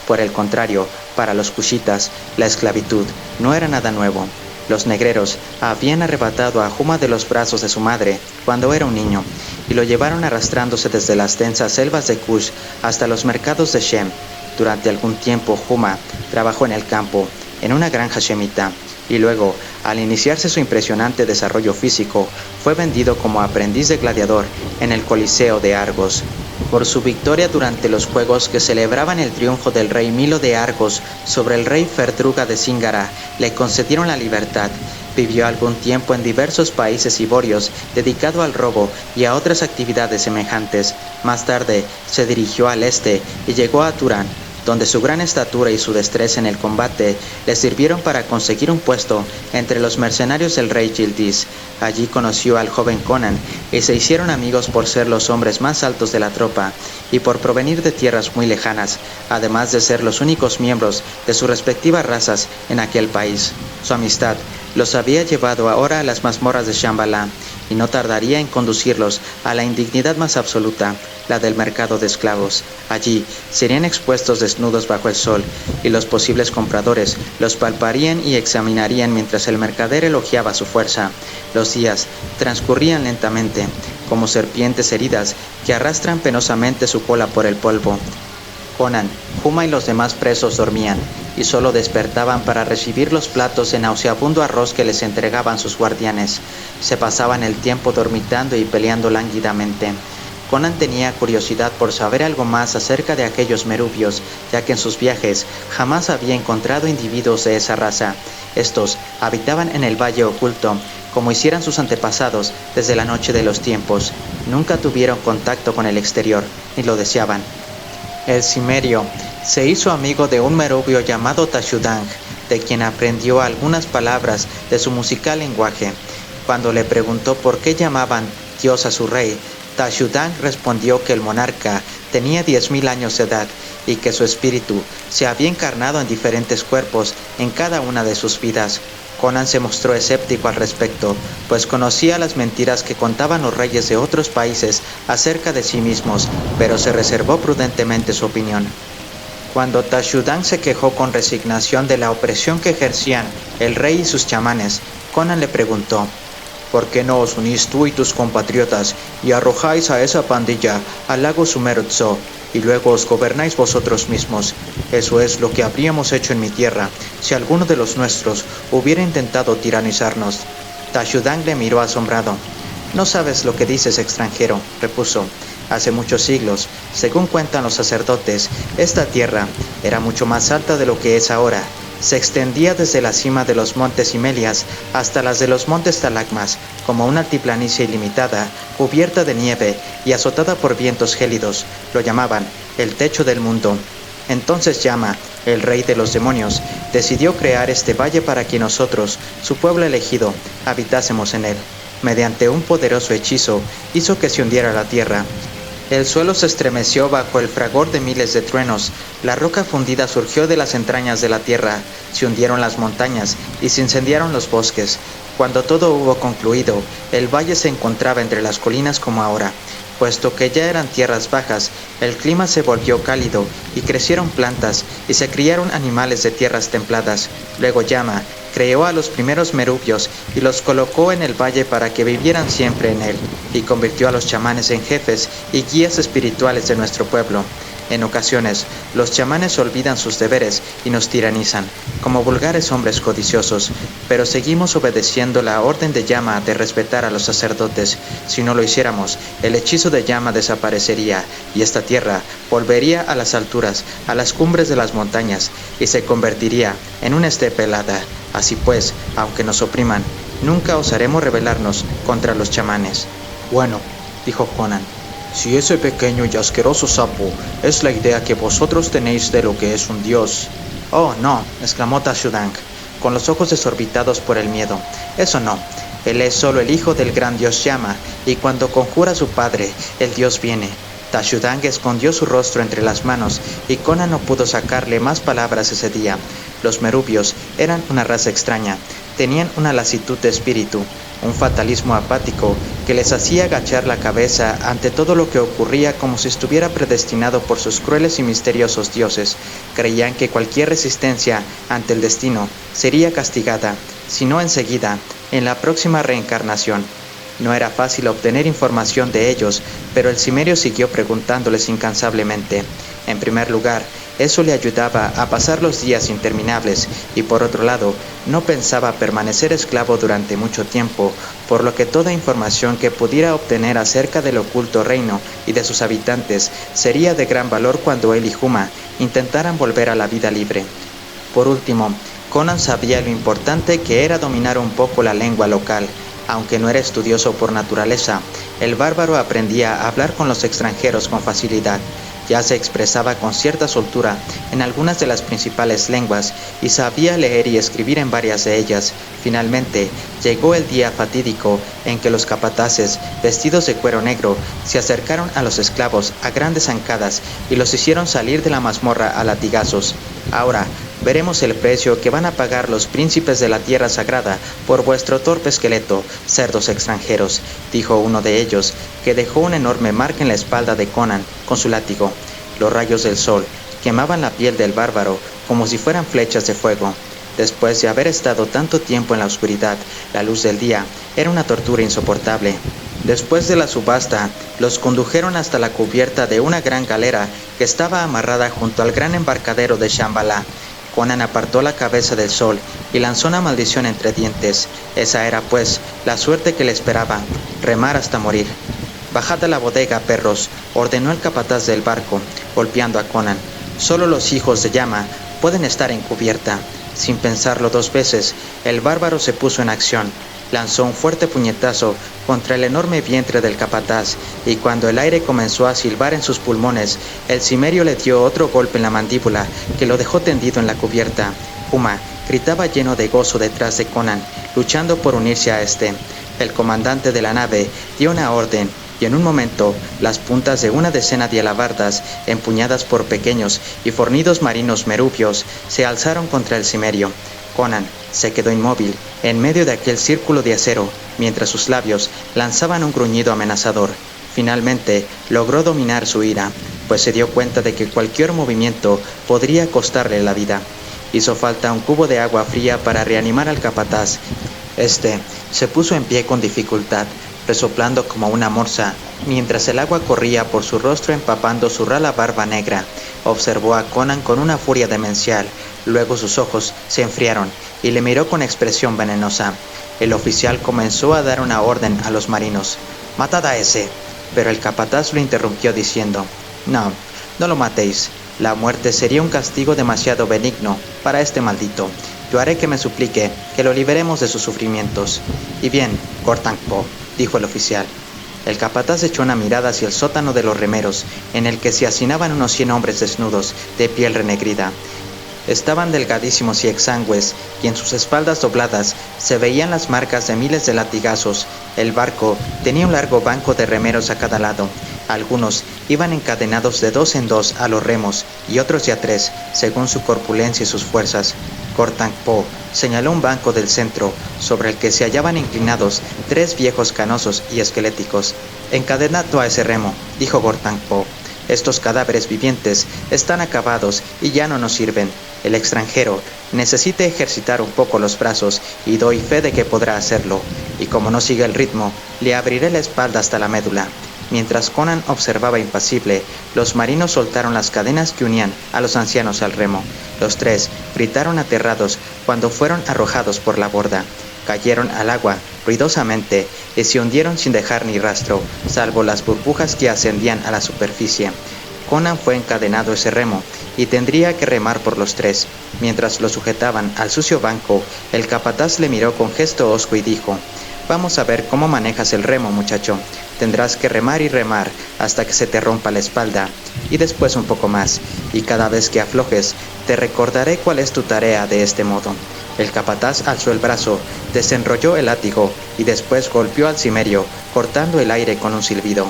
Por el contrario, para los cushitas, la esclavitud no era nada nuevo. Los negreros habían arrebatado a Huma de los brazos de su madre cuando era un niño, y lo llevaron arrastrándose desde las densas selvas de Kush hasta los mercados de Shem. Durante algún tiempo Huma trabajó en el campo, en una granja shemita, y luego, al iniciarse su impresionante desarrollo físico, fue vendido como aprendiz de gladiador en el Coliseo de Argos. Por su victoria durante los juegos que celebraban el triunfo del rey Milo de Argos sobre el rey Ferdruga de Zingara, le concedieron la libertad. Vivió algún tiempo en diversos países iborios, dedicado al robo y a otras actividades semejantes. Más tarde, se dirigió al este y llegó a Turán, donde su gran estatura y su destreza en el combate le sirvieron para conseguir un puesto entre los mercenarios del rey Yildiz. Allí conoció al joven Conan y se hicieron amigos por ser los hombres más altos de la tropa y por provenir de tierras muy lejanas, además de ser los únicos miembros de sus respectivas razas en aquel país. Su amistad los había llevado ahora a las mazmorras de Shambhala, y no tardaría en conducirlos a la indignidad más absoluta, la del mercado de esclavos. Allí serían expuestos desnudos bajo el sol, y los posibles compradores los palparían y examinarían mientras el mercader elogiaba su fuerza. Los días transcurrían lentamente, como serpientes heridas que arrastran penosamente su cola por el polvo. Conan, Huma y los demás presos dormían, y solo despertaban para recibir los platos de nauseabundo arroz que les entregaban sus guardianes. Se pasaban el tiempo dormitando y peleando lánguidamente. Conan tenía curiosidad por saber algo más acerca de aquellos merubios, ya que en sus viajes jamás había encontrado individuos de esa raza. Estos habitaban en el Valle Oculto, como hicieran sus antepasados desde la noche de los tiempos. Nunca tuvieron contacto con el exterior, ni lo deseaban. El cimerio se hizo amigo de un merubio llamado Tashudang, de quien aprendió algunas palabras de su musical lenguaje. Cuando le preguntó por qué llamaban Dios a su rey, Tashudang respondió que el monarca tenía 10.000 años de edad y que su espíritu se había encarnado en diferentes cuerpos en cada una de sus vidas. Conan se mostró escéptico al respecto, pues conocía las mentiras que contaban los reyes de otros países acerca de sí mismos, pero se reservó prudentemente su opinión. Cuando Tashudang se quejó con resignación de la opresión que ejercían el rey y sus chamanes, Conan le preguntó: ¿por qué no os unís tú y tus compatriotas y arrojáis a esa pandilla al lago Sumertso y luego os gobernáis vosotros mismos? Eso es lo que habríamos hecho en mi tierra si alguno de los nuestros hubiera intentado tiranizarnos. Tashudang le miró asombrado. No sabes lo que dices, extranjero, repuso. Hace muchos siglos, según cuentan los sacerdotes, esta tierra era mucho más alta de lo que es ahora. Se extendía desde la cima de los montes Himelias hasta las de los montes Talagmas, como una altiplanicie ilimitada, cubierta de nieve y azotada por vientos gélidos. Lo llamaban el techo del mundo. Entonces Yama, el rey de los demonios, decidió crear este valle para que nosotros, su pueblo elegido, habitásemos en él. Mediante un poderoso hechizo, hizo que se hundiera la tierra. El suelo se estremeció bajo el fragor de miles de truenos, la roca fundida surgió de las entrañas de la tierra, se hundieron las montañas y se incendiaron los bosques. Cuando todo hubo concluido, el valle se encontraba entre las colinas como ahora. Puesto que ya eran tierras bajas, el clima se volvió cálido y crecieron plantas y se criaron animales de tierras templadas. Luego Yama creó a los primeros merubios y los colocó en el valle para que vivieran siempre en él, y convirtió a los chamanes en jefes y guías espirituales de nuestro pueblo. En ocasiones, los chamanes olvidan sus deberes y nos tiranizan, como vulgares hombres codiciosos, pero seguimos obedeciendo la orden de Yama de respetar a los sacerdotes. Si no lo hiciéramos, el hechizo de Yama desaparecería, y esta tierra volvería a las alturas, a las cumbres de las montañas, y se convertiría en una estepa helada. Así pues, aunque nos opriman, nunca osaremos rebelarnos contra los chamanes. Bueno, dijo Conan, si ese pequeño y asqueroso sapo es la idea que vosotros tenéis de lo que es un dios... Oh, no, exclamó Tashudang, con los ojos desorbitados por el miedo. Eso no, él es solo el hijo del gran dios Yama, y cuando conjura a su padre, el dios viene. Tashudang escondió su rostro entre las manos, y Conan no pudo sacarle más palabras ese día. Los merubios eran una raza extraña, tenían una lasitud de espíritu, un fatalismo apático que les hacía agachar la cabeza ante todo lo que ocurría como si estuviera predestinado por sus crueles y misteriosos dioses. Creían que cualquier resistencia ante el destino sería castigada, si no enseguida, en la próxima reencarnación. No era fácil obtener información de ellos, pero el cimerio siguió preguntándoles incansablemente. En primer lugar, eso le ayudaba a pasar los días interminables y por otro lado, no pensaba permanecer esclavo durante mucho tiempo, por lo que toda información que pudiera obtener acerca del oculto reino y de sus habitantes sería de gran valor cuando él y Huma intentaran volver a la vida libre. Por último, Conan sabía lo importante que era dominar un poco la lengua local. Aunque no era estudioso por naturaleza, el bárbaro aprendía a hablar con los extranjeros con facilidad. Ya se expresaba con cierta soltura en algunas de las principales lenguas y sabía leer y escribir en varias de ellas. Finalmente, llegó el día fatídico en que los capataces, vestidos de cuero negro, se acercaron a los esclavos a grandes zancadas y los hicieron salir de la mazmorra a latigazos. Ahora, veremos el precio que van a pagar los príncipes de la tierra sagrada por vuestro torpe esqueleto, cerdos extranjeros, dijo uno de ellos, que dejó una enorme marca en la espalda de Conan con su látigo. Los rayos del sol quemaban la piel del bárbaro como si fueran flechas de fuego. Después de haber estado tanto tiempo en la oscuridad, la luz del día era una tortura insoportable. Después de la subasta, los condujeron hasta la cubierta de una gran galera que estaba amarrada junto al gran embarcadero de Shambhala. Conan apartó la cabeza del sol y lanzó una maldición entre dientes. Esa era, pues, la suerte que le esperaba, remar hasta morir. «Bajad a la bodega, perros», ordenó el capataz del barco, golpeando a Conan. «Solo los hijos de llama pueden estar en cubierta». Sin pensarlo dos veces, el bárbaro se puso en acción. Lanzó un fuerte puñetazo contra el enorme vientre del capataz, y cuando el aire comenzó a silbar en sus pulmones, el cimerio le dio otro golpe en la mandíbula que lo dejó tendido en la cubierta. Huma gritaba lleno de gozo detrás de Conan, luchando por unirse a este. El comandante de la nave dio una orden, y en un momento las puntas de una decena de alabardas, empuñadas por pequeños y fornidos marinos merubios, se alzaron contra el cimerio. Conan se quedó inmóvil en medio de aquel círculo de acero, mientras sus labios lanzaban un gruñido amenazador. Finalmente logró dominar su ira, pues se dio cuenta de que cualquier movimiento podría costarle la vida. Hizo falta un cubo de agua fría para reanimar al capataz. Este se puso en pie con dificultad, resoplando como una morsa, mientras el agua corría por su rostro empapando su rala barba negra. Observó a Conan con una furia demencial, luego sus ojos se enfriaron y le miró con expresión venenosa. El oficial comenzó a dar una orden a los marinos: «Matad a ese», pero el capataz lo interrumpió diciendo: No lo matéis. La muerte sería un castigo demasiado benigno para este maldito. Yo haré que me suplique que lo liberemos de sus sufrimientos». «Y bien, Gortangpo», dijo el oficial. El capataz echó una mirada hacia el sótano de los remeros, en el que se hacinaban unos 100 hombres desnudos, de piel renegrida. Estaban delgadísimos y exangües, y en sus espaldas dobladas se veían las marcas de miles de latigazos. El barco tenía un largo banco de remeros a cada lado. Algunos iban encadenados de 2 en 2 a los remos, y otros de a 3, según su corpulencia y sus fuerzas. Gortangpo señaló un banco del centro, sobre el que se hallaban inclinados 3 viejos canosos y esqueléticos. «Encadenado a ese remo», dijo Gortangpo. «Estos cadáveres vivientes están acabados y ya no nos sirven. El extranjero necesita ejercitar un poco los brazos, y doy fe de que podrá hacerlo. Y como no sigue el ritmo, le abriré la espalda hasta la médula». Mientras Conan observaba impasible, los marinos soltaron las cadenas que unían a los ancianos al remo. Los 3 gritaron aterrados cuando fueron arrojados por la borda. Cayeron al agua ruidosamente y se hundieron sin dejar ni rastro, salvo las burbujas que ascendían a la superficie. Conan fue encadenado a ese remo y tendría que remar por los 3. Mientras lo sujetaban al sucio banco, el capataz le miró con gesto hosco y dijo: «Vamos a ver cómo manejas el remo, muchacho. Tendrás que remar y remar hasta que se te rompa la espalda, y después un poco más, y cada vez que aflojes, te recordaré cuál es tu tarea de este modo». El capataz alzó el brazo, desenrolló el látigo y después golpeó al cimerio, cortando el aire con un silbido.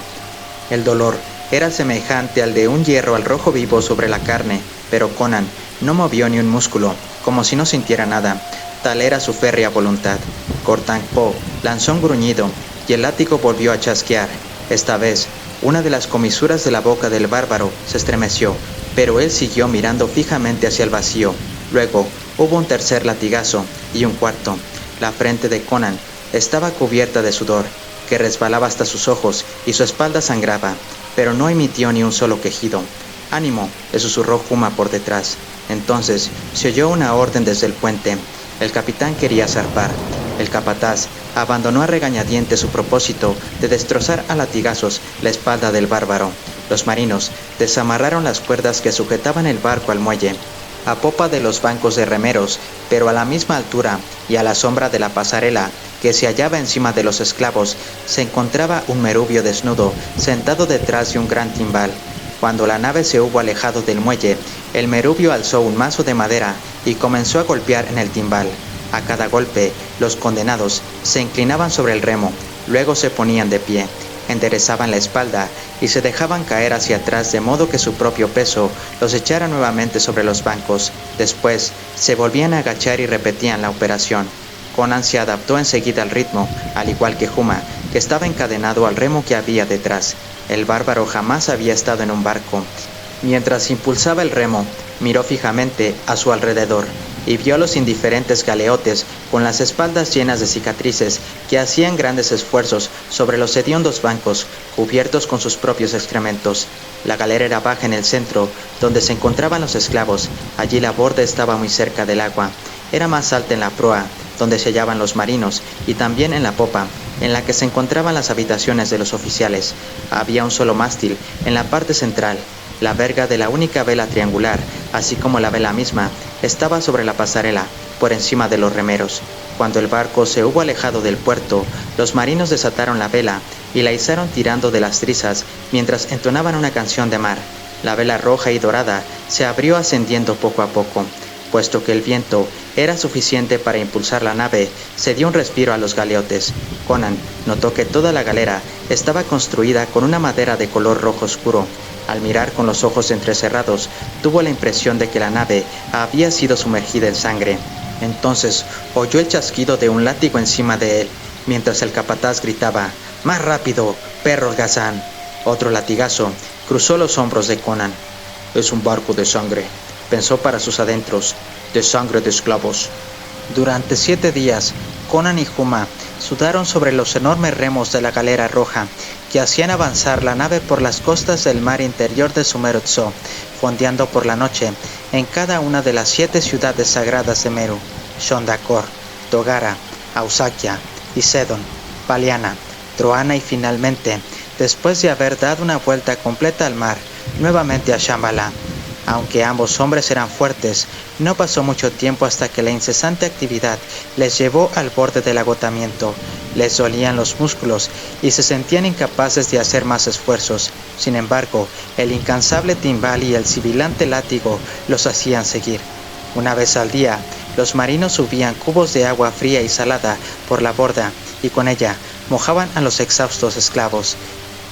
El dolor era semejante al de un hierro al rojo vivo sobre la carne, pero Conan no movió ni un músculo, como si no sintiera nada. Tal era su férrea voluntad. Gortangpo lanzó un gruñido y el látigo volvió a chasquear. Esta vez, una de las comisuras de la boca del bárbaro se estremeció, pero él siguió mirando fijamente hacia el vacío. Luego hubo un tercer latigazo y un cuarto. La frente de Conan estaba cubierta de sudor, que resbalaba hasta sus ojos, y su espalda sangraba, pero no emitió ni un solo quejido. «Ánimo», le susurró Huma por detrás. Entonces se oyó una orden desde el puente. El capitán quería zarpar. El capataz abandonó a regañadientes su propósito de destrozar a latigazos la espalda del bárbaro. Los marinos desamarraron las cuerdas que sujetaban el barco al muelle. A popa de los bancos de remeros, pero a la misma altura y a la sombra de la pasarela que se hallaba encima de los esclavos, se encontraba un merubio desnudo, sentado detrás de un gran timbal. Cuando la nave se hubo alejado del muelle, el merubio alzó un mazo de madera y comenzó a golpear en el timbal. A cada golpe, los condenados se inclinaban sobre el remo, luego se ponían de pie, enderezaban la espalda y se dejaban caer hacia atrás de modo que su propio peso los echara nuevamente sobre los bancos. Después, se volvían a agachar y repetían la operación. Conan se adaptó enseguida al ritmo, al igual que Huma, que estaba encadenado al remo que había detrás. El bárbaro jamás había estado en un barco. Mientras impulsaba el remo, miró fijamente a su alrededor y vio a los indiferentes galeotes con las espaldas llenas de cicatrices que hacían grandes esfuerzos sobre los hediondos bancos cubiertos con sus propios excrementos. La galera era baja en el centro, donde se encontraban los esclavos. Allí la borda estaba muy cerca del agua. Era más alta en la proa, donde se hallaban los marinos, y también en la popa, en la que se encontraban las habitaciones de los oficiales. Había un solo mástil en la parte central. La verga de la única vela triangular, así como la vela misma, estaba sobre la pasarela, por encima de los remeros. Cuando el barco se hubo alejado del puerto, los marinos desataron la vela y la izaron tirando de las trizas mientras entonaban una canción de mar. La vela roja y dorada se abrió ascendiendo poco a poco. Puesto que el viento era suficiente para impulsar la nave, se dio un respiro a los galeotes. Conan notó que toda la galera estaba construida con una madera de color rojo oscuro. Al mirar con los ojos entrecerrados, tuvo la impresión de que la nave había sido sumergida en sangre. Entonces oyó el chasquido de un látigo encima de él, mientras el capataz gritaba: «¡Más rápido, perro holgazán!». Otro latigazo cruzó los hombros de Conan. «Es un barco de sangre», pensó para sus adentros, «de sangre de esclavos». Durante 7 días, Conan y Juma sudaron sobre los enormes remos de la galera roja, que hacían avanzar la nave por las costas del mar interior de Sumerutso, fondeando por la noche en cada una de las 7 ciudades sagradas de Meru: Shondakor, Dogara, Ausakya, Isedon, Paliana, Troana y finalmente, después de haber dado una vuelta completa al mar, nuevamente a Shambhala. Aunque ambos hombres eran fuertes, no pasó mucho tiempo hasta que la incesante actividad les llevó al borde del agotamiento. Les dolían los músculos y se sentían incapaces de hacer más esfuerzos. Sin embargo, el incansable timbal y el sibilante látigo los hacían seguir. Una vez al día, los marinos subían cubos de agua fría y salada por la borda y con ella mojaban a los exhaustos esclavos.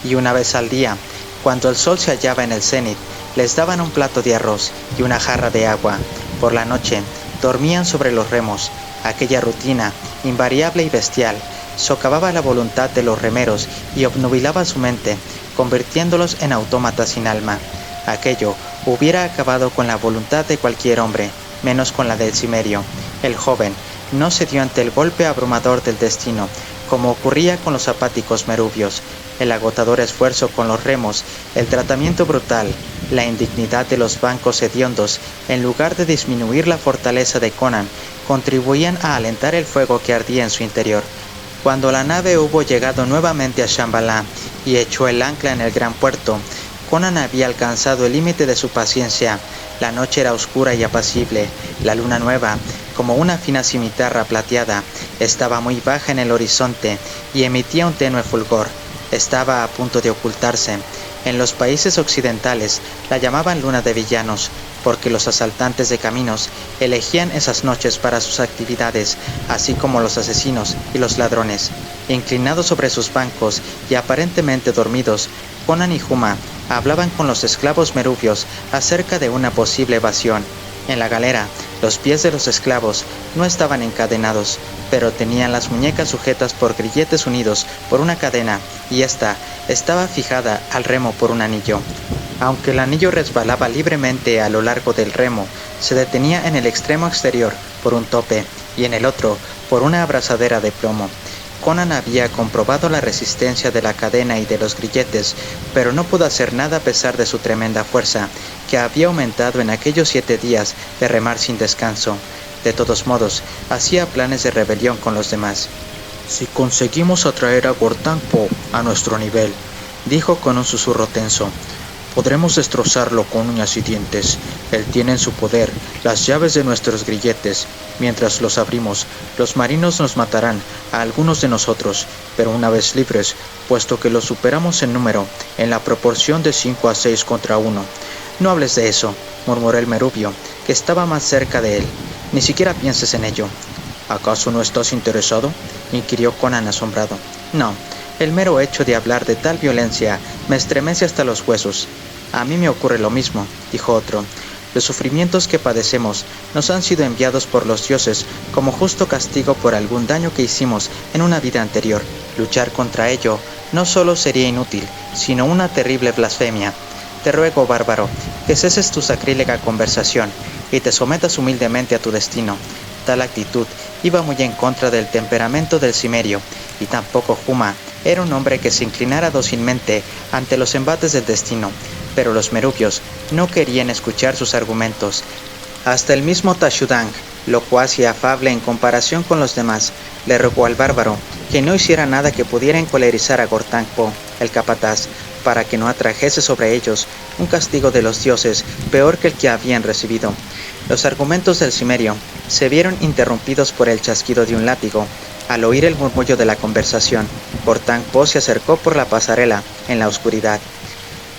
Y una vez al día, cuando el sol se hallaba en el cenit, les daban un plato de arroz y una jarra de agua. Por la noche, dormían sobre los remos. Aquella rutina, invariable y bestial, socavaba la voluntad de los remeros y obnubilaba su mente, convirtiéndolos en autómatas sin alma. Aquello hubiera acabado con la voluntad de cualquier hombre, menos con la del cimerio. El joven no cedió ante el golpe abrumador del destino, como ocurría con los apáticos meruvios. El agotador esfuerzo con los remos, el tratamiento brutal, la indignidad de los bancos hediondos, en lugar de disminuir la fortaleza de Conan, contribuían a alentar el fuego que ardía en su interior. Cuando la nave hubo llegado nuevamente a Shambhala y echó el ancla en el gran puerto, Conan había alcanzado el límite de su paciencia. La noche era oscura y apacible. La luna nueva, como una fina cimitarra plateada, estaba muy baja en el horizonte y emitía un tenue fulgor. Estaba a punto de ocultarse. En los países occidentales la llamaban luna de villanos, porque los asaltantes de caminos elegían esas noches para sus actividades, así como los asesinos y los ladrones. Inclinados sobre sus bancos y aparentemente dormidos, Conan y Juma hablaban con los esclavos meruvios acerca de una posible evasión. En la galera, los pies de los esclavos no estaban encadenados, pero tenían las muñecas sujetas por grilletes unidos por una cadena, y ésta estaba fijada al remo por un anillo. Aunque el anillo resbalaba libremente a lo largo del remo, se detenía en el extremo exterior por un tope y en el otro por una abrazadera de plomo. Conan había comprobado la resistencia de la cadena y de los grilletes, pero no pudo hacer nada a pesar de su tremenda fuerza, que había aumentado en aquellos 7 días de remar sin descanso. De todos modos, hacía planes de rebelión con los demás. «Si conseguimos atraer a Gortangpo a nuestro nivel», dijo con un susurro tenso, «podremos destrozarlo con uñas y dientes. Él tiene en su poder las llaves de nuestros grilletes. Mientras los abrimos, los marinos nos matarán a algunos de nosotros, pero una vez libres, puesto que los superamos en número, en la proporción de 5 a 6 contra 1. «No hables de eso», murmuró el merubio, que estaba más cerca de él. «Ni siquiera pienses en ello». «¿Acaso no estás interesado?», inquirió Conan asombrado. «No, el mero hecho de hablar de tal violencia me estremece hasta los huesos». «A mí me ocurre lo mismo», dijo otro. «Los sufrimientos que padecemos nos han sido enviados por los dioses como justo castigo por algún daño que hicimos en una vida anterior. Luchar contra ello no solo sería inútil, sino una terrible blasfemia. Te ruego, bárbaro, que ceses tu sacrílega conversación y te sometas humildemente a tu destino». Tal actitud iba muy en contra del temperamento del cimerio, y tampoco Juma era un hombre que se inclinara dócilmente ante los embates del destino, pero los meruvios no querían escuchar sus argumentos. Hasta el mismo Tashudang locuaz y afable en comparación con los demás, le rogó al bárbaro que no hiciera nada que pudiera encolerizar a Gortangpo, el capataz, para que no atrajese sobre ellos un castigo de los dioses peor que el que habían recibido. Los argumentos del cimerio se vieron interrumpidos por el chasquido de un látigo. Al oír el murmullo de la conversación, Gortangpo se acercó por la pasarela en la oscuridad.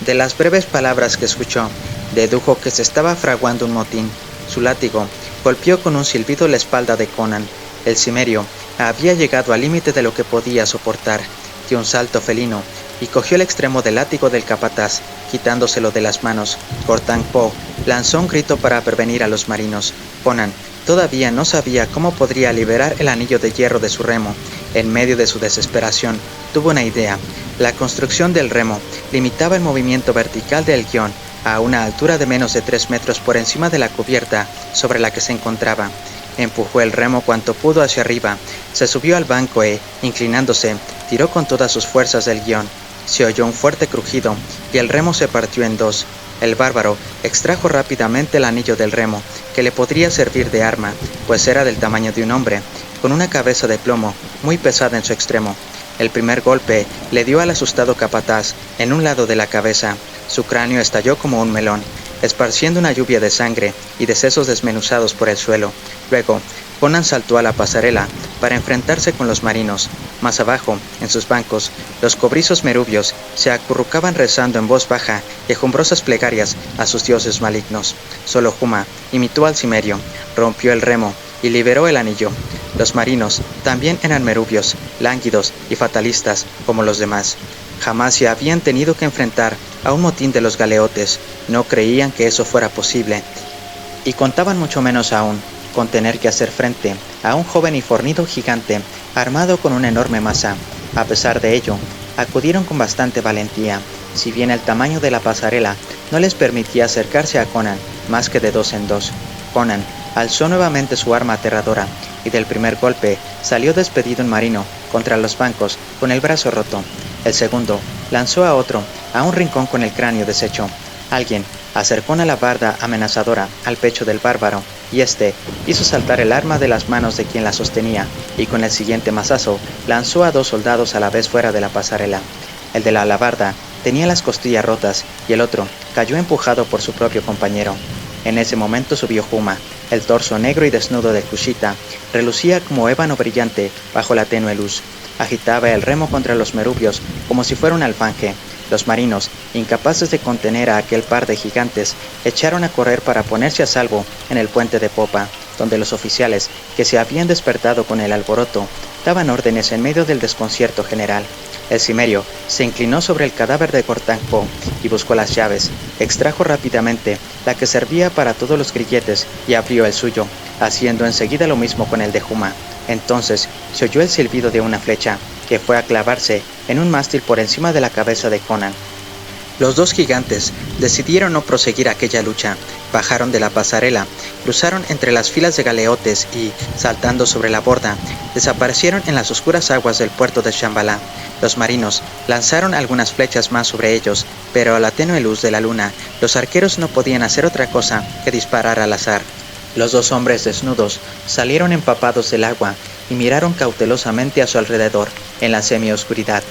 De las breves palabras que escuchó, dedujo que se estaba fraguando un motín. Su látigo golpeó con un silbido la espalda de Conan. El cimerio había llegado al límite de lo que podía soportar. Dio un salto felino y cogió el extremo del látigo del capataz, quitándoselo de las manos. Gortangpo lanzó un grito para prevenir a los marinos. Conan todavía no sabía cómo podría liberar el anillo de hierro de su remo. En medio de su desesperación, tuvo una idea. La construcción del remo limitaba el movimiento vertical del guión a una altura de menos de 3 metros por encima de la cubierta sobre la que se encontraba. Empujó el remo cuanto pudo hacia arriba, se subió al banco e, inclinándose, tiró con todas sus fuerzas del guión. Se oyó un fuerte crujido y el remo se partió en dos. El bárbaro extrajo rápidamente el anillo del remo, que le podría servir de arma, pues era del tamaño de un hombre, con una cabeza de plomo muy pesada en su extremo. El primer golpe le dio al asustado capataz en un lado de la cabeza. Su cráneo estalló como un melón, esparciendo una lluvia de sangre y de sesos desmenuzados por el suelo. Luego, Conan saltó a la pasarela para enfrentarse con los marinos. Más abajo, en sus bancos, los cobrizos merubios se acurrucaban rezando en voz baja quejumbrosas plegarias a sus dioses malignos. Solo Huma imitó al cimerio, rompió el remo y liberó el anillo. Los marinos también eran merubios, lánguidos y fatalistas como los demás. Jamás se habían tenido que enfrentar a un motín de los galeotes, no creían que eso fuera posible, y contaban mucho menos aún con tener que hacer frente a un joven y fornido gigante armado con una enorme masa. A pesar de ello, acudieron con bastante valentía, si bien el tamaño de la pasarela no les permitía acercarse a Conan más que de 2 en 2. Conan alzó nuevamente su arma aterradora, y del primer golpe salió despedido un marino contra los bancos con el brazo roto. El segundo lanzó a otro a un rincón con el cráneo deshecho. Alguien acercó una alabarda amenazadora al pecho del bárbaro, y éste hizo saltar el arma de las manos de quien la sostenía, y con el siguiente mazazo lanzó a 2 soldados a la vez fuera de la pasarela. El de la alabarda tenía las costillas rotas, y el otro cayó empujado por su propio compañero. En ese momento subió Huma. El torso negro y desnudo del Kushita relucía como ébano brillante bajo la tenue luz. Agitaba el remo contra los merubios como si fuera un alfanje. Los marinos, incapaces de contener a aquel par de gigantes, echaron a correr para ponerse a salvo en el puente de popa, donde los oficiales, que se habían despertado con el alboroto, daban órdenes en medio del desconcierto general. El cimerio se inclinó sobre el cadáver de Gortangpo y buscó las llaves. Extrajo rápidamente la que servía para todos los grilletes y abrió el suyo, haciendo enseguida lo mismo con el de Huma. Entonces se oyó el silbido de una flecha, que fue a clavarse en un mástil por encima de la cabeza de Conan. Los 2 gigantes decidieron no proseguir aquella lucha. Bajaron de la pasarela, cruzaron entre las filas de galeotes y, saltando sobre la borda, desaparecieron en las oscuras aguas del puerto de Shambhala. Los marinos lanzaron algunas flechas más sobre ellos, pero a la tenue luz de la luna, los arqueros no podían hacer otra cosa que disparar al azar. Los 2 hombres desnudos salieron empapados del agua y miraron cautelosamente a su alrededor en la semioscuridad.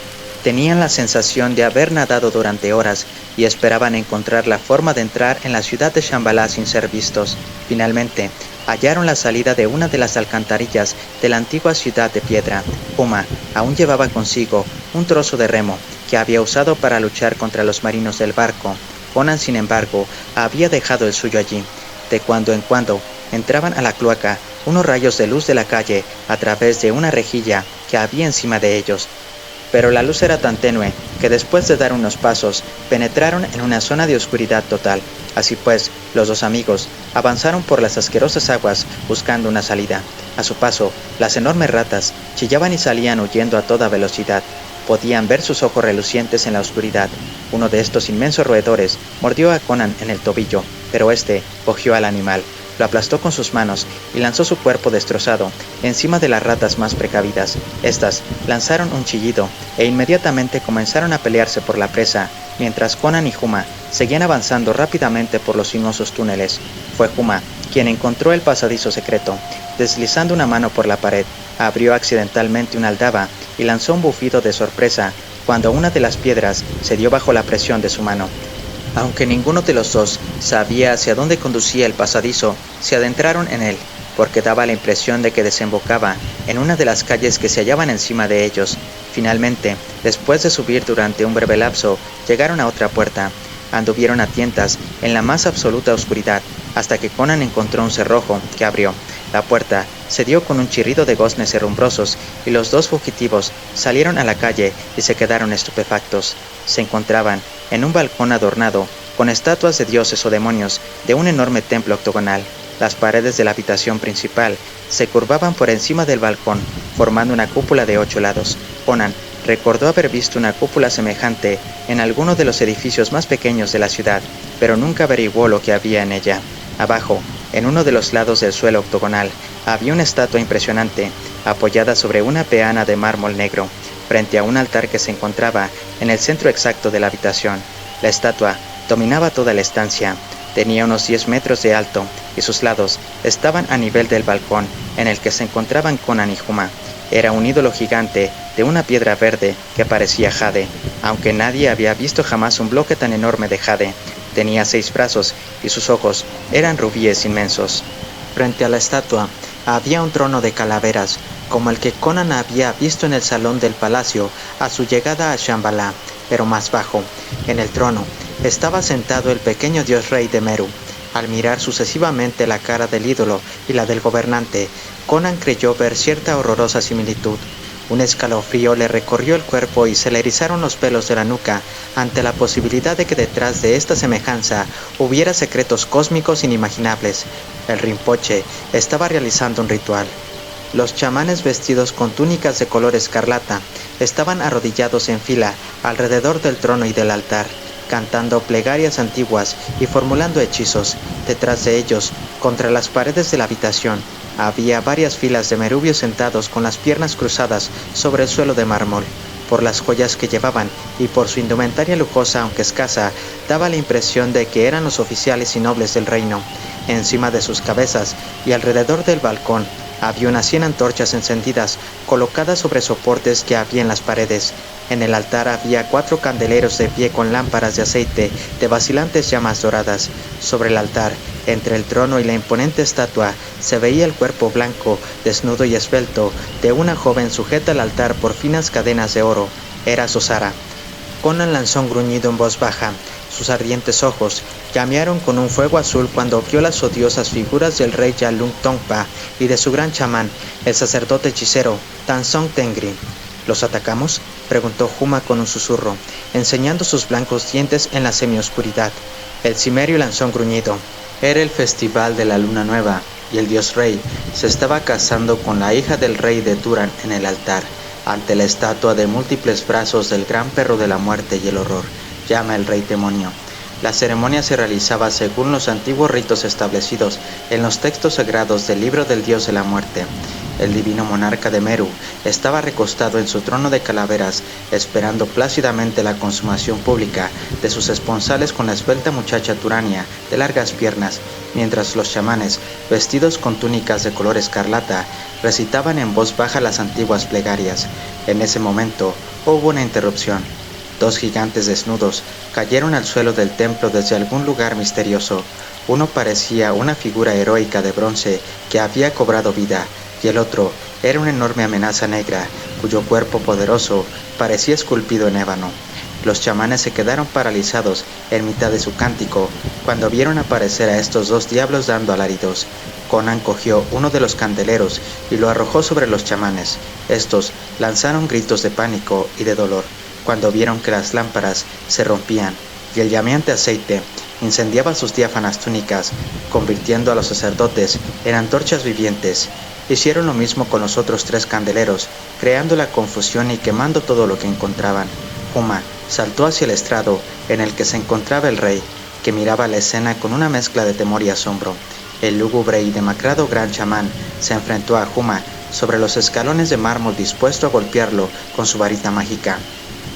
Tenían la sensación de haber nadado durante horas y esperaban encontrar la forma de entrar en la ciudad de Shambhala sin ser vistos. Finalmente, hallaron la salida de una de las alcantarillas de la antigua ciudad de piedra. Huma aún llevaba consigo un trozo de remo que había usado para luchar contra los marinos del barco. Conan, sin embargo, había dejado el suyo allí. De cuando en cuando entraban a la cloaca unos rayos de luz de la calle a través de una rejilla que había encima de ellos. Pero la luz era tan tenue que después de dar unos pasos penetraron en una zona de oscuridad total. Así pues, los 2 amigos avanzaron por las asquerosas aguas buscando una salida. A su paso, las enormes ratas chillaban y salían huyendo a toda velocidad. Podían ver sus ojos relucientes en la oscuridad. Uno de estos inmensos roedores mordió a Conan en el tobillo, pero este cogió al animal, lo aplastó con sus manos y lanzó su cuerpo destrozado encima de las ratas más precavidas. Estas lanzaron un chillido e inmediatamente comenzaron a pelearse por la presa mientras Conan y Huma seguían avanzando rápidamente por los sinuosos túneles. Fue Huma quien encontró el pasadizo secreto. Deslizando una mano por la pared, abrió accidentalmente una aldaba y lanzó un bufido de sorpresa cuando una de las piedras cedió bajo la presión de su mano. Aunque ninguno de los dos sabía hacia dónde conducía el pasadizo, se adentraron en él, porque daba la impresión de que desembocaba en una de las calles que se hallaban encima de ellos. Finalmente, después de subir durante un breve lapso, llegaron a otra puerta. Anduvieron a tientas en la más absoluta oscuridad, hasta que Conan encontró un cerrojo que abrió. La puerta se dio con un chirrido de goznes herrumbrosos y los dos fugitivos salieron a la calle y se quedaron estupefactos. Se encontraban en un balcón adornado con estatuas de dioses o demonios de un enorme templo octogonal. Las paredes de la habitación principal se curvaban por encima del balcón, formando una cúpula de 8 lados. Conan recordó haber visto una cúpula semejante en alguno de los edificios más pequeños de la ciudad, pero nunca averiguó lo que había en ella. Abajo, en uno de los lados del suelo octogonal, había una estatua impresionante, apoyada sobre una peana de mármol negro, frente a un altar que se encontraba en el centro exacto de la habitación. La estatua dominaba toda la estancia. Tenía unos 10 metros de alto y sus lados estaban a nivel del balcón en el que se encontraban Conan y Huma. Era un ídolo gigante de una piedra verde que parecía jade, aunque nadie había visto jamás un bloque tan enorme de jade. Tenía 6 brazos y sus ojos eran rubíes inmensos. Frente a la estatua había un trono de calaveras, como el que Conan había visto en el salón del palacio a su llegada a Shambhala, pero más bajo. En el trono estaba sentado el pequeño dios rey de Meru. Al mirar sucesivamente la cara del ídolo y la del gobernante, Conan creyó ver cierta horrorosa similitud. Un escalofrío le recorrió el cuerpo y se le erizaron los pelos de la nuca ante la posibilidad de que detrás de esta semejanza hubiera secretos cósmicos inimaginables. El Rinpoche estaba realizando un ritual. Los chamanes vestidos con túnicas de color escarlata estaban arrodillados en fila alrededor del trono y del altar, cantando plegarias antiguas y formulando hechizos. Detrás de ellos, contra las paredes de la habitación, había varias filas de merubios sentados con las piernas cruzadas sobre el suelo de mármol. Por las joyas que llevaban y por su indumentaria lujosa aunque escasa, daba la impresión de que eran los oficiales y nobles del reino. Encima de sus cabezas y alrededor del balcón había unas 100 antorchas encendidas colocadas sobre soportes que había en las paredes. En el altar había 4 candeleros de pie con lámparas de aceite de vacilantes llamas doradas. Sobre el altar, entre el trono y la imponente estatua, se veía el cuerpo blanco, desnudo y esbelto de una joven sujeta al altar por finas cadenas de oro. Era Sosara. Conan lanzó un gruñido en voz baja. Sus ardientes ojos llamearon con un fuego azul cuando vio las odiosas figuras del rey Yalung Tongpa y de su gran chamán, el sacerdote hechicero Tansong Tengri. ¿Los atacamos?, preguntó Huma con un susurro, enseñando sus blancos dientes en la semioscuridad. El cimerio lanzó un gruñido. Era el festival de la luna nueva, y el dios rey se estaba casando con la hija del rey de Turan en el altar, ante la estatua de múltiples brazos del gran perro de la muerte y el horror, llama el rey demonio. La ceremonia se realizaba según los antiguos ritos establecidos en los textos sagrados del libro del dios de la muerte. El divino monarca de Meru estaba recostado en su trono de calaveras, esperando plácidamente la consumación pública de sus esponsales con la esbelta muchacha turania de largas piernas, mientras los chamanes, vestidos con túnicas de color escarlata, recitaban en voz baja las antiguas plegarias. En ese momento hubo una interrupción. 2 gigantes desnudos cayeron al suelo del templo desde algún lugar misterioso. Uno parecía una figura heroica de bronce que había cobrado vida, y el otro era una enorme amenaza negra, cuyo cuerpo poderoso parecía esculpido en ébano. Los chamanes se quedaron paralizados en mitad de su cántico cuando vieron aparecer a estos 2 diablos dando alaridos. Conan cogió uno de los candeleros y lo arrojó sobre los chamanes. Estos lanzaron gritos de pánico y de dolor cuando vieron que las lámparas se rompían y el llameante aceite incendiaba sus diáfanas túnicas, convirtiendo a los sacerdotes en antorchas vivientes. Hicieron lo mismo con los otros 3 candeleros, creando la confusión y quemando todo lo que encontraban. Huma saltó hacia el estrado en el que se encontraba el rey, que miraba la escena con una mezcla de temor y asombro. El lúgubre y demacrado gran chamán se enfrentó a Huma sobre los escalones de mármol dispuesto a golpearlo con su varita mágica.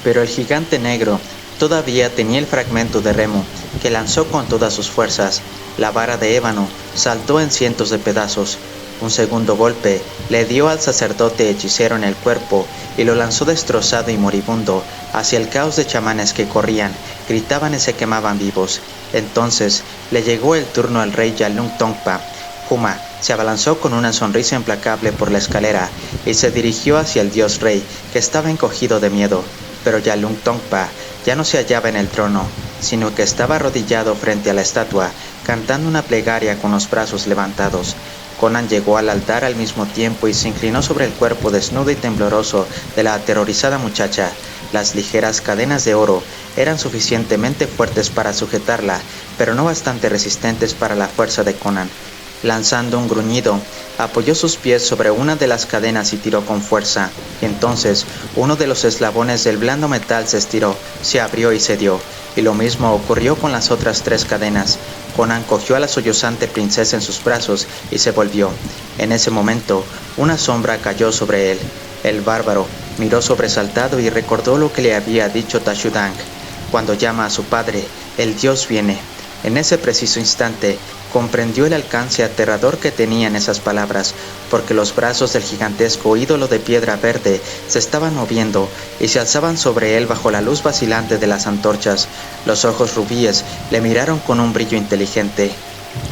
Pero el gigante negro Todavía tenía el fragmento de remo, que lanzó con todas sus fuerzas. La vara de ébano saltó en cientos de pedazos. Un segundo golpe le dio al sacerdote hechicero en el cuerpo y lo lanzó destrozado y moribundo hacia el caos de chamanes que corrían, gritaban y se quemaban vivos. Entonces le llegó el turno al rey Yalung Tongpa. Huma se abalanzó con una sonrisa implacable por la escalera y se dirigió hacia el dios rey, que estaba encogido de miedo. Pero Yalung Tongpa ya no se hallaba en el trono, sino que estaba arrodillado frente a la estatua, cantando una plegaria con los brazos levantados. Conan llegó al altar al mismo tiempo y se inclinó sobre el cuerpo desnudo y tembloroso de la aterrorizada muchacha. Las ligeras cadenas de oro eran suficientemente fuertes para sujetarla, pero no bastante resistentes para la fuerza de Conan. Lanzando un gruñido, apoyó sus pies sobre una de las cadenas y tiró con fuerza. Y entonces uno de los eslabones del blando metal se estiró, se abrió y cedió. Y lo mismo ocurrió con las otras 3 cadenas. Conan cogió a la sollozante princesa en sus brazos y se volvió. En ese momento, una sombra cayó sobre él. El bárbaro miró sobresaltado y recordó lo que le había dicho Tashudang. Cuando llama a su padre, el dios viene. En ese preciso instante, comprendió el alcance aterrador que tenían esas palabras, porque los brazos del gigantesco ídolo de piedra verde se estaban moviendo y se alzaban sobre él bajo la luz vacilante de las antorchas. Los ojos rubíes le miraron con un brillo inteligente.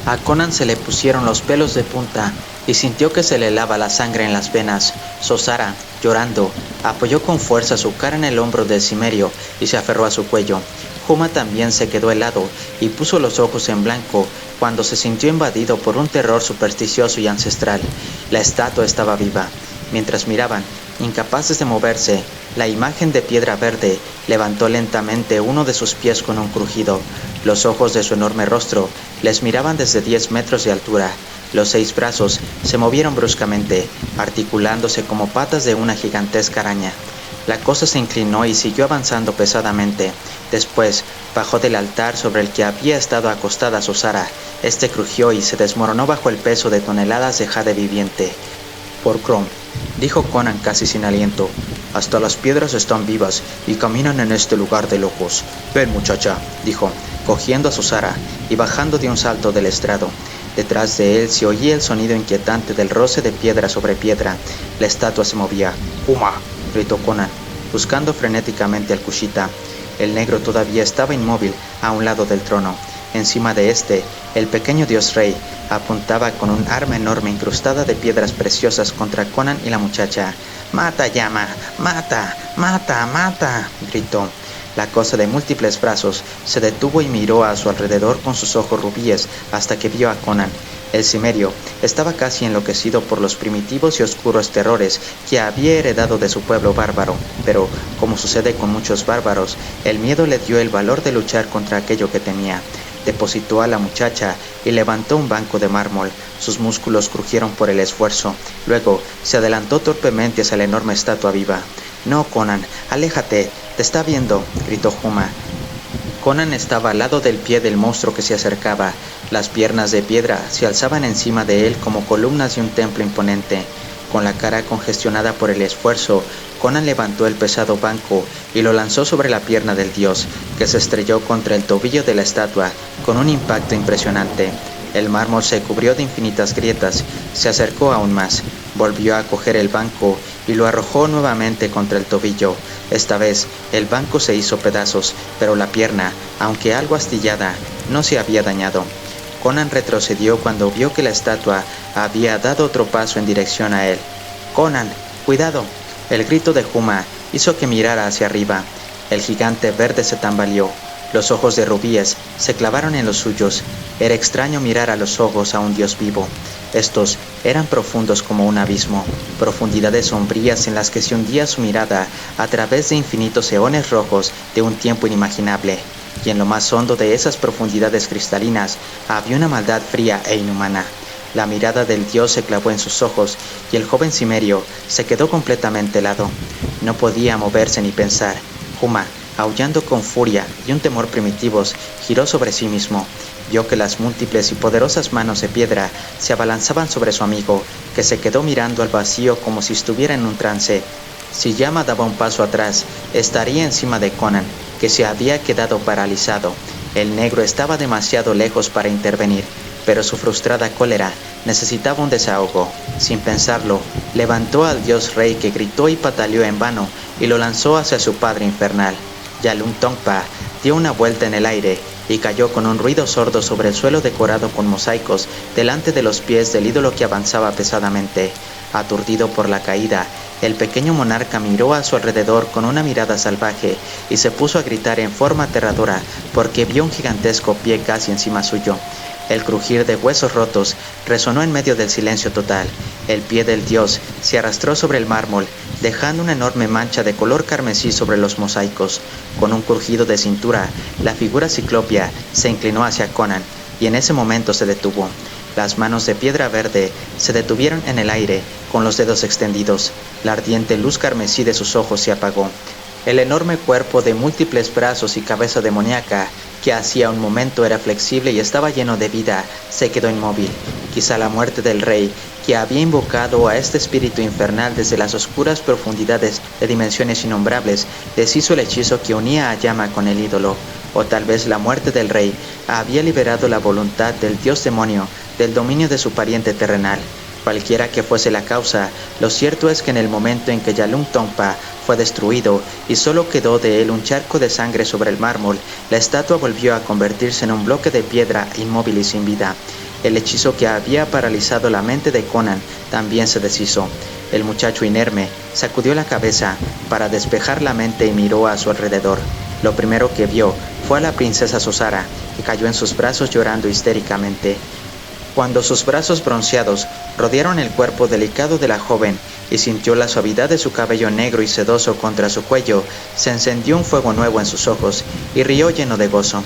A Conan se le pusieron los pelos de punta y sintió que se le helaba la sangre en las venas. Sosara, llorando, apoyó con fuerza su cara en el hombro de Cimerio y se aferró a su cuello. Huma también se quedó helado y puso los ojos en blanco cuando se sintió invadido por un terror supersticioso y ancestral. La estatua estaba viva. Mientras miraban, incapaces de moverse, la imagen de piedra verde levantó lentamente uno de sus pies con un crujido. Los ojos de su enorme rostro les miraban desde 10 metros de altura. Los 6 brazos se movieron bruscamente, articulándose como patas de una gigantesca araña. La cosa se inclinó y siguió avanzando pesadamente. Después bajó del altar sobre el que había estado acostada Sosara. Este crujió y se desmoronó bajo el peso de toneladas de jade viviente. «Por Crom», dijo Conan casi sin aliento, «hasta las piedras están vivas y caminan en este lugar de locos». «Ven, muchacha», dijo, cogiendo a Sosara y bajando de un salto del estrado. Detrás de él se oía el sonido inquietante del roce de piedra sobre piedra. La estatua se movía. «Huma», gritó Conan, buscando frenéticamente al Kushita. El negro todavía estaba inmóvil a un lado del trono. Encima de este, el pequeño dios rey apuntaba con un arma enorme incrustada de piedras preciosas contra Conan y la muchacha. «¡Mata, llama! ¡Mata! ¡Mata! ¡Mata!», gritó. La cosa de múltiples brazos se detuvo y miró a su alrededor con sus ojos rubíes hasta que vio a Conan. El cimerio estaba casi enloquecido por los primitivos y oscuros terrores que había heredado de su pueblo bárbaro, pero, como sucede con muchos bárbaros, el miedo le dio el valor de luchar contra aquello que temía. Depositó a la muchacha y levantó un banco de mármol. Sus músculos crujieron por el esfuerzo. Luego se adelantó torpemente hacia la enorme estatua viva. «No, Conan, aléjate, te está viendo», gritó Huma. Conan estaba al lado del pie del monstruo que se acercaba. Las piernas de piedra se alzaban encima de él como columnas de un templo imponente. Con la cara congestionada por el esfuerzo, Conan levantó el pesado banco y lo lanzó sobre la pierna del dios, que se estrelló contra el tobillo de la estatua con un impacto impresionante. El mármol se cubrió de infinitas grietas. Se acercó aún más, volvió a coger el banco y lo arrojó nuevamente contra el tobillo. Esta vez el banco se hizo pedazos, pero la pierna, aunque algo astillada, no se había dañado. Conan retrocedió cuando vio que la estatua había dado otro paso en dirección a él. «¡Conan, cuidado!». El grito de Huma hizo que mirara hacia arriba. El gigante verde se tambaleó. Los ojos de rubíes se clavaron en los suyos. Era extraño mirar a los ojos a un dios vivo. Estos eran profundos como un abismo, profundidades sombrías en las que se hundía su mirada a través de infinitos eones rojos de un tiempo inimaginable. Y en lo más hondo de esas profundidades cristalinas había una maldad fría e inhumana. La mirada del dios se clavó en sus ojos y el joven cimerio se quedó completamente helado. No podía moverse ni pensar. Huma, aullando con furia y un temor primitivos, giró sobre sí mismo. Vio que las múltiples y poderosas manos de piedra se abalanzaban sobre su amigo, que se quedó mirando al vacío como si estuviera en un trance. Si Yama daba un paso atrás, estaría encima de Conan, que se había quedado paralizado. El negro estaba demasiado lejos para intervenir, pero su frustrada cólera necesitaba un desahogo. Sin pensarlo, levantó al dios rey, que gritó y pataleó en vano, y lo lanzó hacia su padre infernal. Yalung Tongpa dio una vuelta en el aire y cayó con un ruido sordo sobre el suelo decorado con mosaicos delante de los pies del ídolo que avanzaba pesadamente. Aturdido por la caída, el pequeño monarca miró a su alrededor con una mirada salvaje y se puso a gritar en forma aterradora porque vio un gigantesco pie casi encima suyo. El crujir de huesos rotos resonó en medio del silencio total. El pie del dios se arrastró sobre el mármol, dejando una enorme mancha de color carmesí sobre los mosaicos. Con un crujido de cintura, la figura ciclópea se inclinó hacia Conan, y en ese momento se detuvo. Las manos de piedra verde se detuvieron en el aire, con los dedos extendidos. La ardiente luz carmesí de sus ojos se apagó. El enorme cuerpo de múltiples brazos y cabeza demoníaca, que hacía un momento era flexible y estaba lleno de vida, se quedó inmóvil. Quizá la muerte del rey, que había invocado a este espíritu infernal desde las oscuras profundidades de dimensiones innombrables, deshizo el hechizo que unía a Yama con el ídolo. O tal vez la muerte del rey había liberado la voluntad del dios demonio del dominio de su pariente terrenal. Cualquiera que fuese la causa, lo cierto es que en el momento en que Yalung Tongpa fue destruido y solo quedó de él un charco de sangre sobre el mármol, la estatua volvió a convertirse en un bloque de piedra inmóvil y sin vida. El hechizo que había paralizado la mente de Conan también se deshizo. El muchacho inerme sacudió la cabeza para despejar la mente y miró a su alrededor. Lo primero que vio fue a la princesa Sosara, que cayó en sus brazos llorando histéricamente. Cuando sus brazos bronceados rodearon el cuerpo delicado de la joven y sintió la suavidad de su cabello negro y sedoso contra su cuello, se encendió un fuego nuevo en sus ojos y rió lleno de gozo.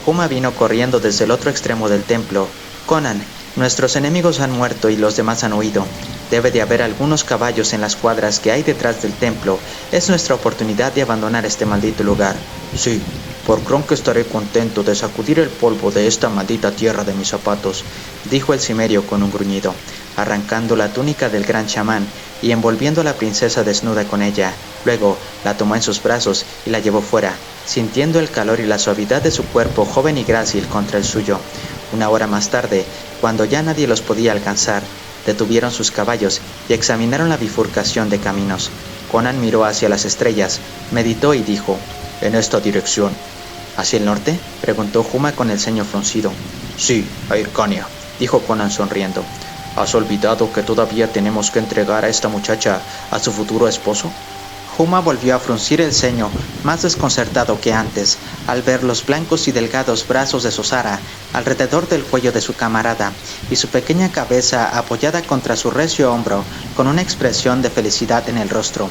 Huma vino corriendo desde el otro extremo del templo. «Conan, nuestros enemigos han muerto y los demás han huido. Debe de haber algunos caballos en las cuadras que hay detrás del templo. Es nuestra oportunidad de abandonar este maldito lugar». «Sí, por pronto estaré contento de sacudir el polvo de esta maldita tierra de mis zapatos», dijo el cimerio con un gruñido, arrancando la túnica del gran chamán y envolviendo a la princesa desnuda con ella. Luego la tomó en sus brazos y la llevó fuera, sintiendo el calor y la suavidad de su cuerpo joven y grácil contra el suyo. Una hora más tarde, cuando ya nadie los podía alcanzar, detuvieron sus caballos y examinaron la bifurcación de caminos. Conan miró hacia las estrellas, meditó y dijo: «En esta dirección». «¿Hacia el norte?», preguntó Huma con el ceño fruncido. «Sí, a Hircania», dijo Conan sonriendo. «¿Has olvidado que todavía tenemos que entregar a esta muchacha a su futuro esposo?». Huma volvió a fruncir el ceño, más desconcertado que antes, al ver los blancos y delgados brazos de Sosara alrededor del cuello de su camarada, y su pequeña cabeza apoyada contra su recio hombro, con una expresión de felicidad en el rostro.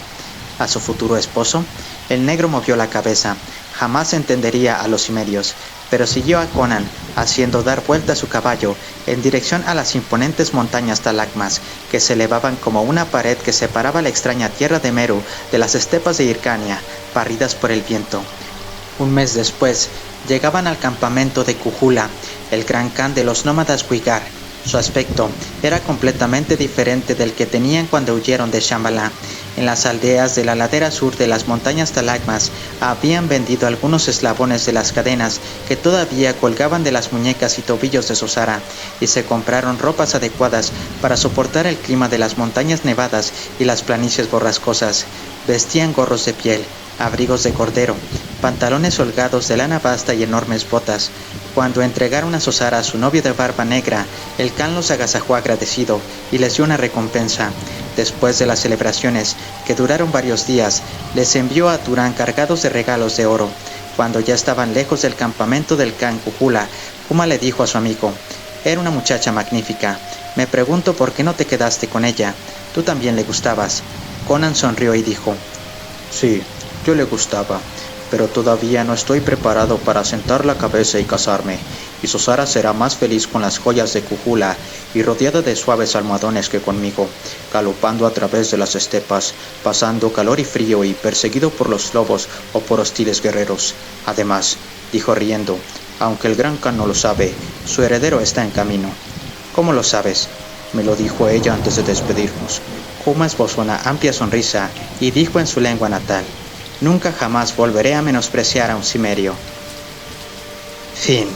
¿A su futuro esposo? El negro movió la cabeza. Jamás entendería a los cimerios, pero siguió a Conan, haciendo dar vuelta a su caballo en dirección a las imponentes montañas Talakmas, que se elevaban como una pared que separaba la extraña tierra de Meru de las estepas de Hircania, barridas por el viento. Un mes después, llegaban al campamento de Kujula, el gran Khan de los nómadas Uighar. Su aspecto era completamente diferente del que tenían cuando huyeron de Shambhala. En las aldeas de la ladera sur de las montañas Talakmas habían vendido algunos eslabones de las cadenas que todavía colgaban de las muñecas y tobillos de Sosara, y se compraron ropas adecuadas para soportar el clima de las montañas nevadas y las planicies borrascosas. Vestían gorros de piel, abrigos de cordero, pantalones holgados de lana vasta y enormes botas. Cuando entregaron a Sosara a su novio de barba negra, el Khan los agasajó agradecido y les dio una recompensa. Después de las celebraciones, que duraron varios días, les envió a Turán cargados de regalos de oro. Cuando ya estaban lejos del campamento del Khan Kujula, Huma le dijo a su amigo: «Era una muchacha magnífica. Me pregunto por qué no te quedaste con ella. Tú también le gustabas». Conan sonrió y dijo: «Sí, yo le gustaba, pero todavía no estoy preparado para sentar la cabeza y casarme, y Sosara será más feliz con las joyas de Kujula y rodeada de suaves almohadones que conmigo, galopando a través de las estepas, pasando calor y frío y perseguido por los lobos o por hostiles guerreros. Además», dijo riendo, «aunque el gran Khan no lo sabe, su heredero está en camino». «¿Cómo lo sabes?». «Me lo dijo ella antes de despedirnos». Huma esbozó una amplia sonrisa y dijo en su lengua natal: Nunca jamás volveré a menospreciar a un cimerio. Fin.